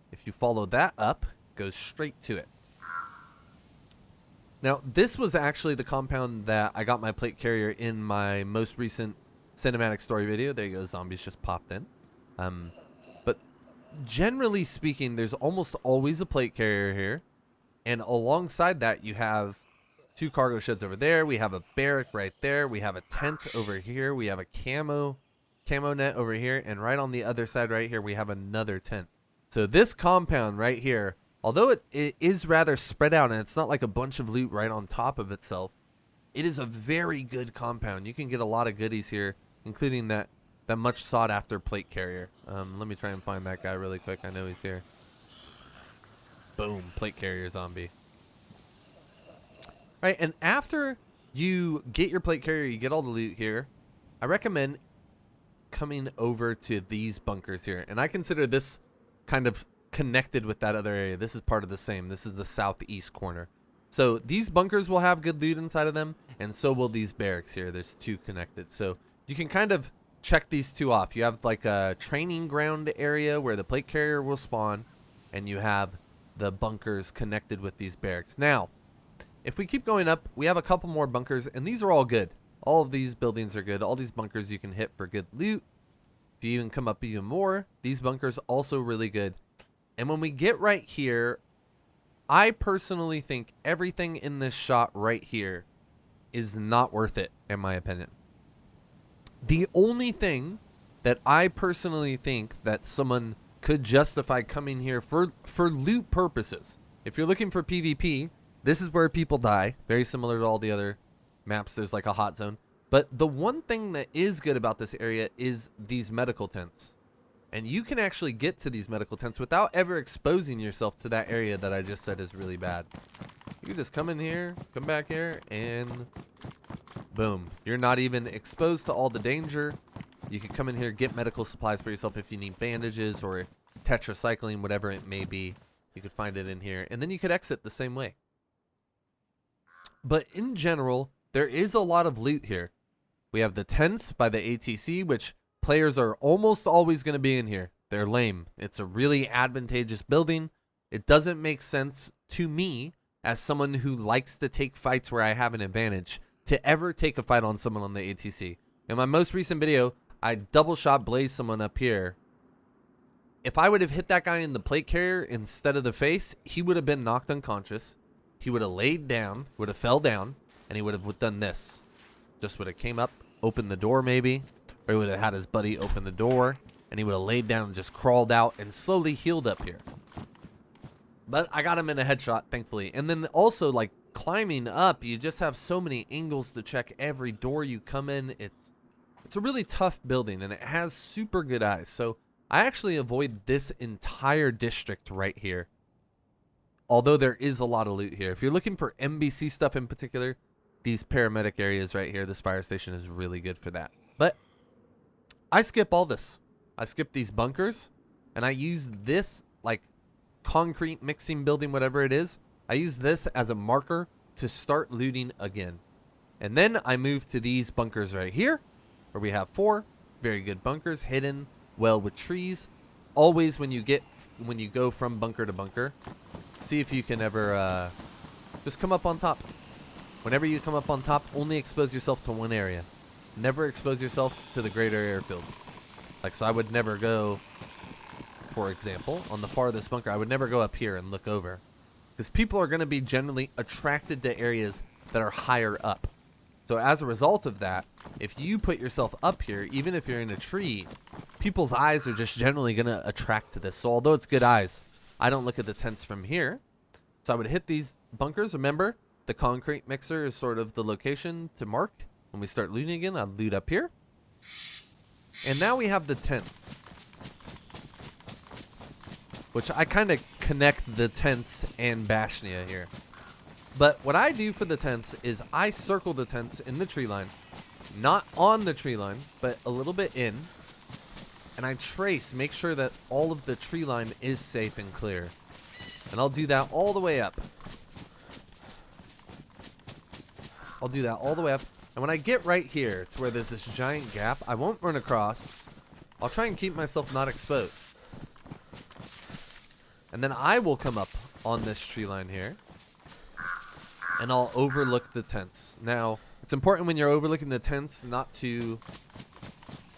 if you follow that up, goes straight to it. Now, this was actually the compound that I got my plate carrier in my most recent cinematic story video. There you go, zombies just popped in. But generally speaking, there's almost always a plate carrier here. And alongside that, you have 2 cargo sheds over there. We have a barrack right there. We have a tent over here. We have a camo net over here, and right on the other side right here we have another tent. So this compound right here, although it is rather spread out and it's not like a bunch of loot right on top of itself, it is a very good compound. You can get a lot of goodies here, including that much sought after plate carrier. Let me try and find that guy really quick. I know he's here. Boom, plate carrier zombie. All right, and after you get your plate carrier, you get all the loot here, I recommend coming over to these bunkers here. And I consider this kind of connected with that other area. This is part of the same. This is the southeast corner. So these bunkers will have good loot inside of them, and so will these barracks here. There's 2 connected. So you can kind of check these 2 off. You have like a training ground area where the plate carrier will spawn, and you have the bunkers connected with these barracks. Now, if we keep going up, we have a couple more bunkers, and these are all good. All of these buildings are good. All these bunkers you can hit for good loot. If you even come up even more, these bunkers also really good. And when we get right here, I personally think everything in this shot right here is not worth it, in my opinion. The only thing that I personally think that someone could justify coming here for loot purposes. If you're looking for PvP, this is where people die. Very similar to all the other maps. There's like a hot zone. But the one thing that is good about this area is these medical tents. And you can actually get to these medical tents without ever exposing yourself to that area that I just said is really bad. You can just come in here, come back here, and boom. You're not even exposed to all the danger. You can come in here, get medical supplies for yourself if you need bandages or tetracycline, whatever it may be. You could find it in here. And then you could exit the same way. But in general, there is a lot of loot here. We have the tents by the ATC, which players are almost always going to be in here. They're lame. It's a really advantageous building. It doesn't make sense to me, as someone who likes to take fights where I have an advantage, to ever take a fight on someone on the ATC. In my most recent video, I double shot blazed someone up here. If I would have hit that guy in the plate carrier instead of the face, he would have been knocked unconscious. He would have laid down, would have fell down, and he would have done this. Just would have came up, opened the door maybe, or he would have had his buddy open the door, and he would have laid down and just crawled out and slowly healed up here. But I got him in a headshot, thankfully. And then also, like, climbing up, you just have so many angles to check every door you come in. It's a really tough building, and it has super good eyes. So I actually avoid this entire district right here. Although there is a lot of loot here. If you're looking for NBC stuff in particular, these paramedic areas right here, this fire station is really good for that. But I skip all this. I skip these bunkers, and I use this, like, concrete mixing building, whatever it is. I use this as a marker to start looting again. And then I move to these bunkers right here, where we have 4 very good bunkers hidden well with trees. Always when you go from bunker to bunker, see if you can ever just come up on top. Whenever you come up on top, only expose yourself to one area. Never expose yourself to the greater airfield. Like, so I would never go, for example, on the farthest bunker, I would never go up here and look over. Because people are going to be generally attracted to areas that are higher up. So as a result of that, if you put yourself up here, even if you're in a tree, people's eyes are just generally going to attract to this. So although it's good eyes, I don't look at the tents from here. So I would hit these bunkers. Remember, the concrete mixer is sort of the location to mark. When we start looting again, I'll loot up here. And now we have the tents, which I kind of connect the tents and Bashnia here. But what I do for the tents is I circle the tents in the tree line, not on the tree line, but a little bit in. And I trace, make sure that all of the tree line is safe and clear. And I'll do that all the way up. I'll do that all the way up. And when I get right here to where there's this giant gap, I won't run across. I'll try and keep myself not exposed. And then I will come up on this tree line here. And I'll overlook the tents. Now, it's important when you're overlooking the tents not to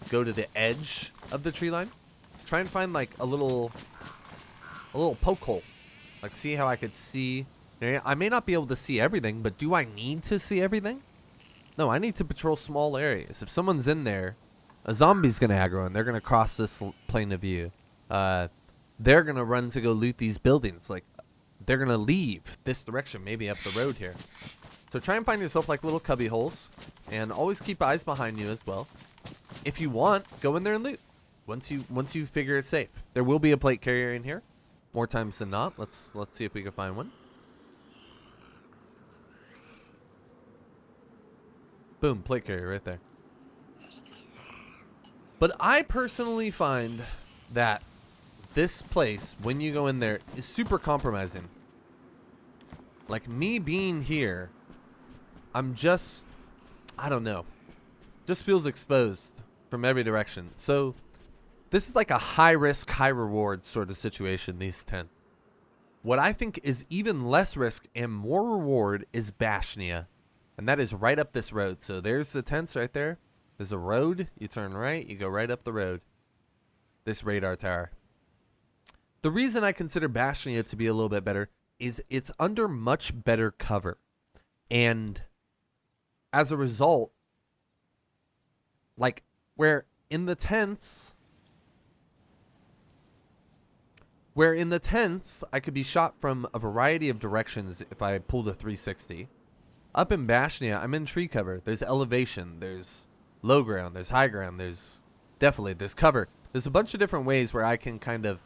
go to the edge of the tree line. Try and find like a little poke hole. Like, see how I could see. I may not be able to see everything, but do I need to see everything? No, I need to patrol small areas. If someone's in there, a zombie's going to aggro and they're going to cross this plane of view. They're going to run to go loot these buildings. Like, they're going to leave this direction, maybe up the road here. So try and find yourself like little cubby holes, and always keep eyes behind you as well. If you want, go in there and loot. Once you figure it's safe. There will be a plate carrier in here, more times than not. Let's see if we can find one. Boom, plate carrier right there. But I personally find that this place, when you go in there, is super compromising. Like, me being here, I'm just, I don't know, just feels exposed from every direction. So this is like a high risk, high reward sort of situation, these tents. What I think is even less risk and more reward is Bashnia. And that is right up this road. So there's the tents right there. There's a road. You turn right. You go right up the road. This radar tower. The reason I consider Bashnia to be a little bit better is it's under much better cover. And as a result, like, Where in the tents, I could be shot from a variety of directions if I pulled a 360. Up in Bashnia, I'm in tree cover. There's elevation. There's low ground. There's high ground. There's cover. There's a bunch of different ways where I can kind of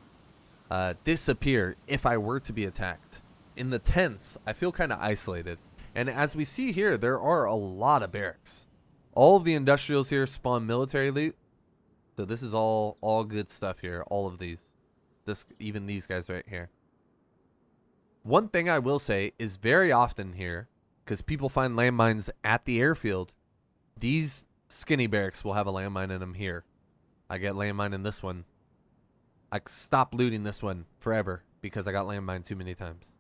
disappear if I were to be attacked. In the tents, I feel kind of isolated. And as we see here, there are a lot of barracks. All of the industrials here spawn military loot. So this is all good stuff here. All of these. Even these guys right here. One thing I will say is very often here, because people find landmines at the airfield, these skinny barracks will have a landmine in them here. I get landmine in this one. I stopped looting this one forever because I got landmine too many times.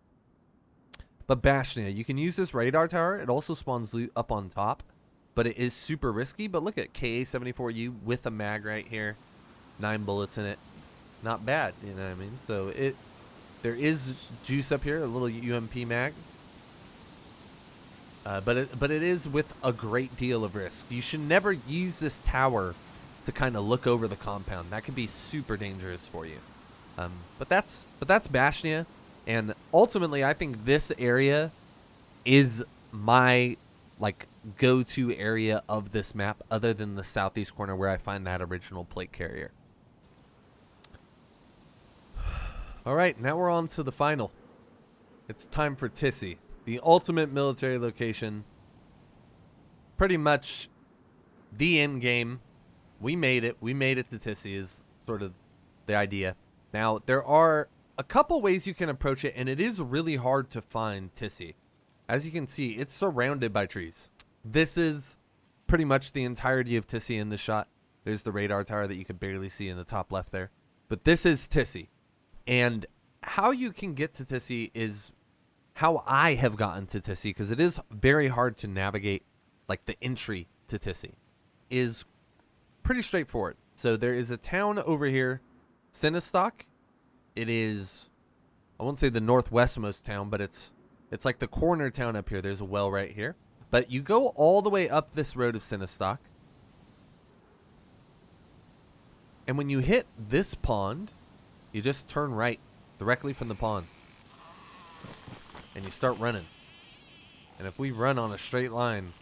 But Bashnia, you can use this radar tower. It also spawns loot up on top, but it is super risky. But look at KA-74U with a mag right here. 9 bullets in it. Not bad, you know what I mean? So there is juice up here, a little UMP mag. But it is with a great deal of risk. You should never use this tower to kind of look over the compound. That could be super dangerous for you. But that's Bashnia, and ultimately I think this area is my like go-to area of this map, other than the southeast corner where I find that original plate carrier. All right, now we're on to the final. It's time for Tisy, the ultimate military location. Pretty much the end game. We made it. We made it to Tisy is sort of the idea. Now, there are a couple ways you can approach it, and it is really hard to find Tisy. As you can see, it's surrounded by trees. This is pretty much the entirety of Tisy in this shot. There's the radar tower that you can barely see in the top left there. But this is Tisy. And how you can get to Tisy is how I have gotten to Tisy, because it is very hard to navigate, like the entry to Tisy is pretty straightforward. So there is a town over here, Sinistok. It is, I won't say the northwestmost town, but it's like the corner town up here. There's a well right here. But you go all the way up this road of Sinistok. And when you hit this pond, you just turn right directly from the pond. And you start running. And if we run on a straight line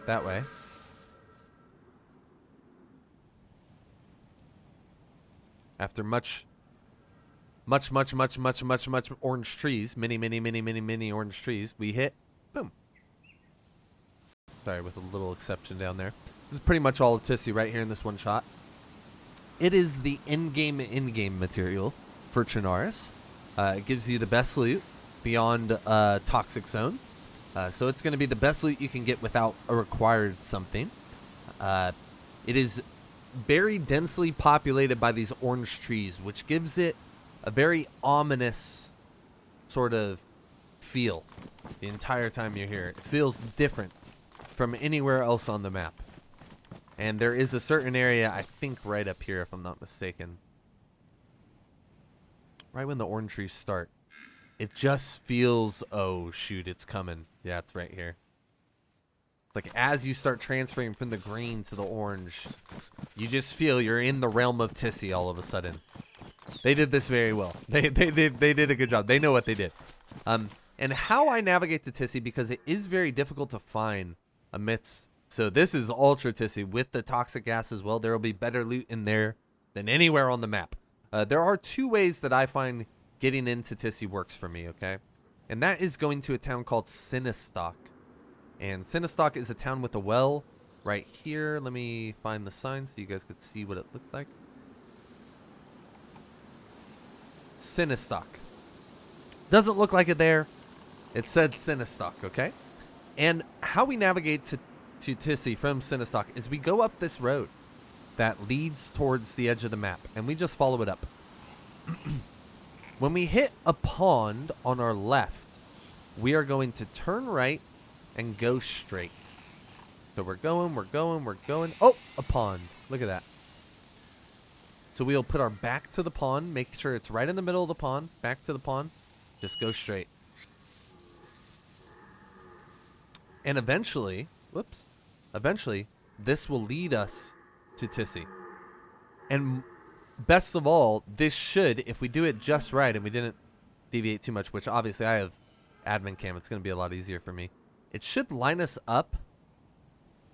that way, after much orange trees, many orange trees, we hit, boom. Sorry, with a little exception down there. This is pretty much all of Tisy right here in this one shot. It is the in-game material for Chernarus. It gives you the best loot beyond Toxic Zone. So it's going to be the best loot you can get without a required something. It is very densely populated by these orange trees, which gives it a very ominous sort of feel the entire time you're here. It feels different from anywhere else on the map. And there is a certain area, I think right up here, if I'm not mistaken. Right when the orange trees start. It just feels, oh shoot, it's coming. Yeah, it's right here. Like as you start transferring from the green to the orange, you just feel you're in the realm of Tisy all of a sudden. They did this very well. They did a good job. They know what they did. And how I navigate to Tisy, because it is very difficult to find amidst. So this is Ultra Tisy with the toxic gas as well. There will be better loot in there than anywhere on the map. There are two ways that I find getting into Tisy works for me, okay? And that is going to a town called Sinistok. And Sinistok is a town with a well right here. Let me find the sign so you guys could see what it looks like. Sinistok. Doesn't look like it there. It said Sinistok, okay? And how we navigate to Tisy from Sinistok is we go up this road that leads towards the edge of the map, and we just follow it up. When we hit a pond on our left, we are going to turn right and go straight. So we're going. Oh, a pond. Look at that. So we'll put our back to the pond, make sure it's right in the middle of the pond, back to the pond, just go straight. And eventually, this will lead us to Tisy. And best of all, this should, if we do it just right and we didn't deviate too much, which obviously I have admin cam, it's going to be a lot easier for me. It should line us up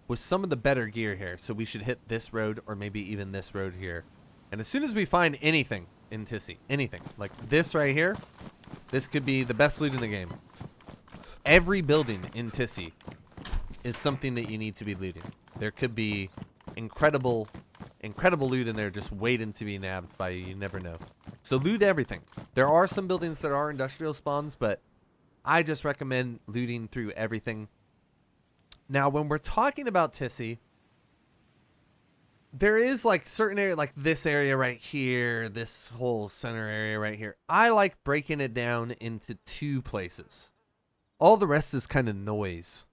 with some of the better gear here. So we should hit this road or maybe even this road here. And as soon as we find anything in Tisy, anything like this right here, this could be the best loot in the game. Every building in Tisy is something that you need to be looting. There could be incredible loot in there just waiting to be nabbed by you. You never know. So loot everything. There are some buildings that are industrial spawns, but I just recommend looting through everything. Now, when we're talking about Tisy, there is like certain area, like this area right here, this whole center area right here. I like breaking it down into 2 places. All the rest is kind of noise.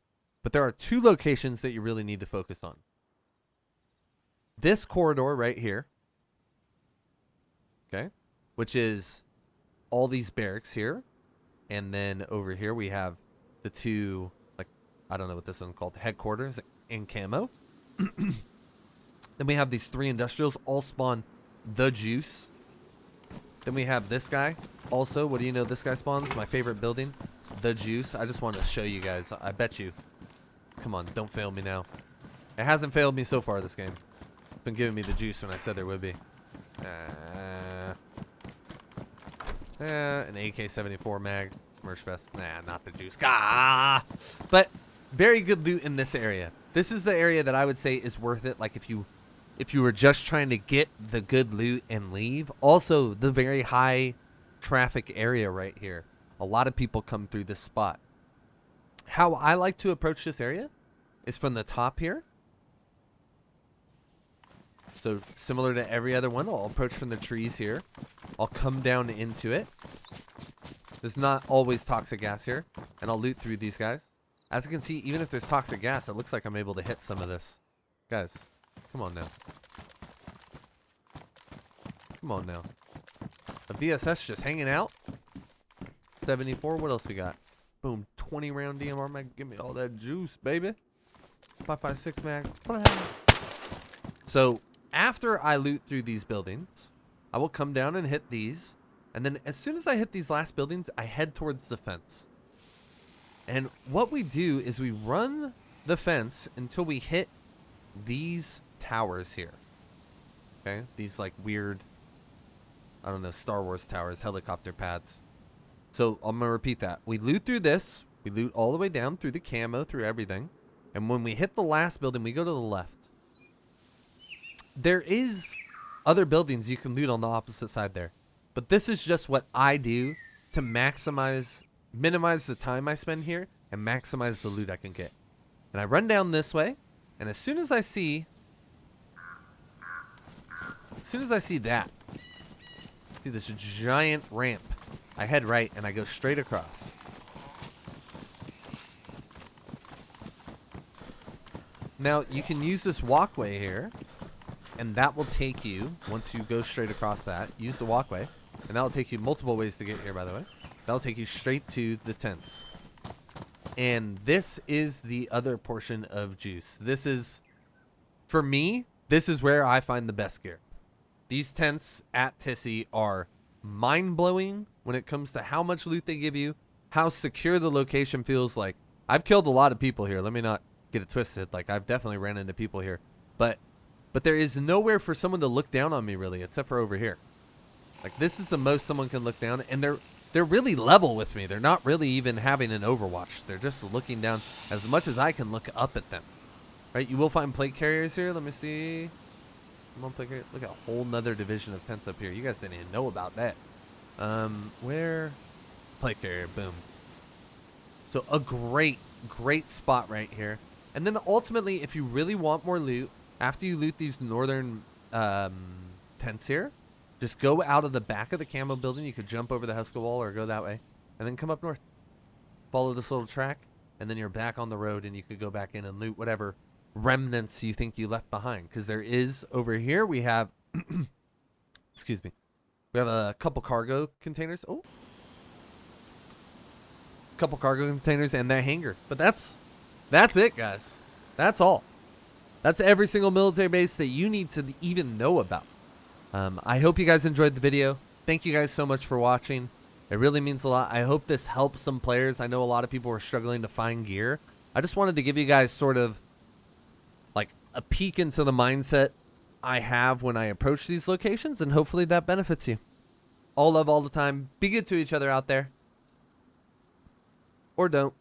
But there are 2 locations that you really need to focus on. This corridor right here. Okay. Which is all these barracks here. And then over here we have the 2, like, I don't know what this one's called, headquarters in camo. Then we have these 3 industrials, all spawn the juice. Then we have this guy. Also, what do you know this guy spawns? My favorite building, the juice. I just want to show you guys. I bet you. Come on, don't fail me now. It hasn't failed me so far this game. It's been giving me the juice when I said there would be. An AK-74 mag. Smurfest. Nah, not the juice. Gah! But very good loot in this area. This is the area that I would say is worth it. Like if you were just trying to get the good loot and leave. Also, the very high traffic area right here. A lot of people come through this spot. How I like to approach this area is from the top here. So similar to every other one, I'll approach from the trees here. I'll come down into it. There's not always toxic gas here. And I'll loot through these guys. As you can see, even if there's toxic gas, it looks like I'm able to hit some of this. Guys, come on now. Come on now. A VSS just hanging out. 74, what else we got? Boom, 20 round DMR mag. Give me all that juice, baby. 5.56 mag. So after I loot through these buildings, I will come down and hit these. And then as soon as I hit these last buildings, I head towards the fence. And what we do is we run the fence until we hit these towers here. Okay? These like weird, I don't know, Star Wars towers, helicopter pads. So I'm going to repeat that. We loot through this. We loot all the way down through the camo, through everything. And when we hit the last building, we go to the left. There is other buildings you can loot on the opposite side there. But this is just what I do to minimize the time I spend here and maximize the loot I can get. And I run down this way. And as soon as I see that, see this giant ramp, I head right and I go straight across. Now you can use this walkway here, and that will take you, once you go straight across that, use the walkway, and that will take you multiple ways to get here, by the way. That'll take you straight to the tents. And this is the other portion of juice. This is, for me, this is where I find the best gear. These tents at Tisy are mind-blowing when it comes to how much loot they give you, how secure the location feels. Like, I've killed a lot of people here. Let me not get it twisted. Like, I've definitely ran into people here. But there is nowhere for someone to look down on me, really, except for over here. Like, this is the most someone can look down, and they're really level with me. They're not really even having an overwatch. They're just looking down as much as I can look up at them. Right? You will find plate carriers here. Let me see. Come on, plate carrier. Look at a whole nother division of tents up here. You guys didn't even know about that. Where? Plate carrier. Boom. So a great spot right here. And then ultimately, if you really want more loot, after you loot these northern tents here, just go out of the back of the camo building. You could jump over the Huska wall or go that way. And then come up north. Follow this little track. And then you're back on the road and you could go back in and loot whatever remnants you think you left behind. Because there is, over here, we have... excuse me. We have a couple cargo containers. Oh. A couple cargo containers and that hangar. But that's it, guys. That's all. That's every single military base that you need to even know about. I hope you guys enjoyed the video. Thank you guys so much for watching. It really means a lot. I hope this helps some players. I know a lot of people were struggling to find gear. I just wanted to give you guys sort of like a peek into the mindset I have when I approach these locations, and hopefully that benefits you. All love all the time. Be good to each other out there. Or don't.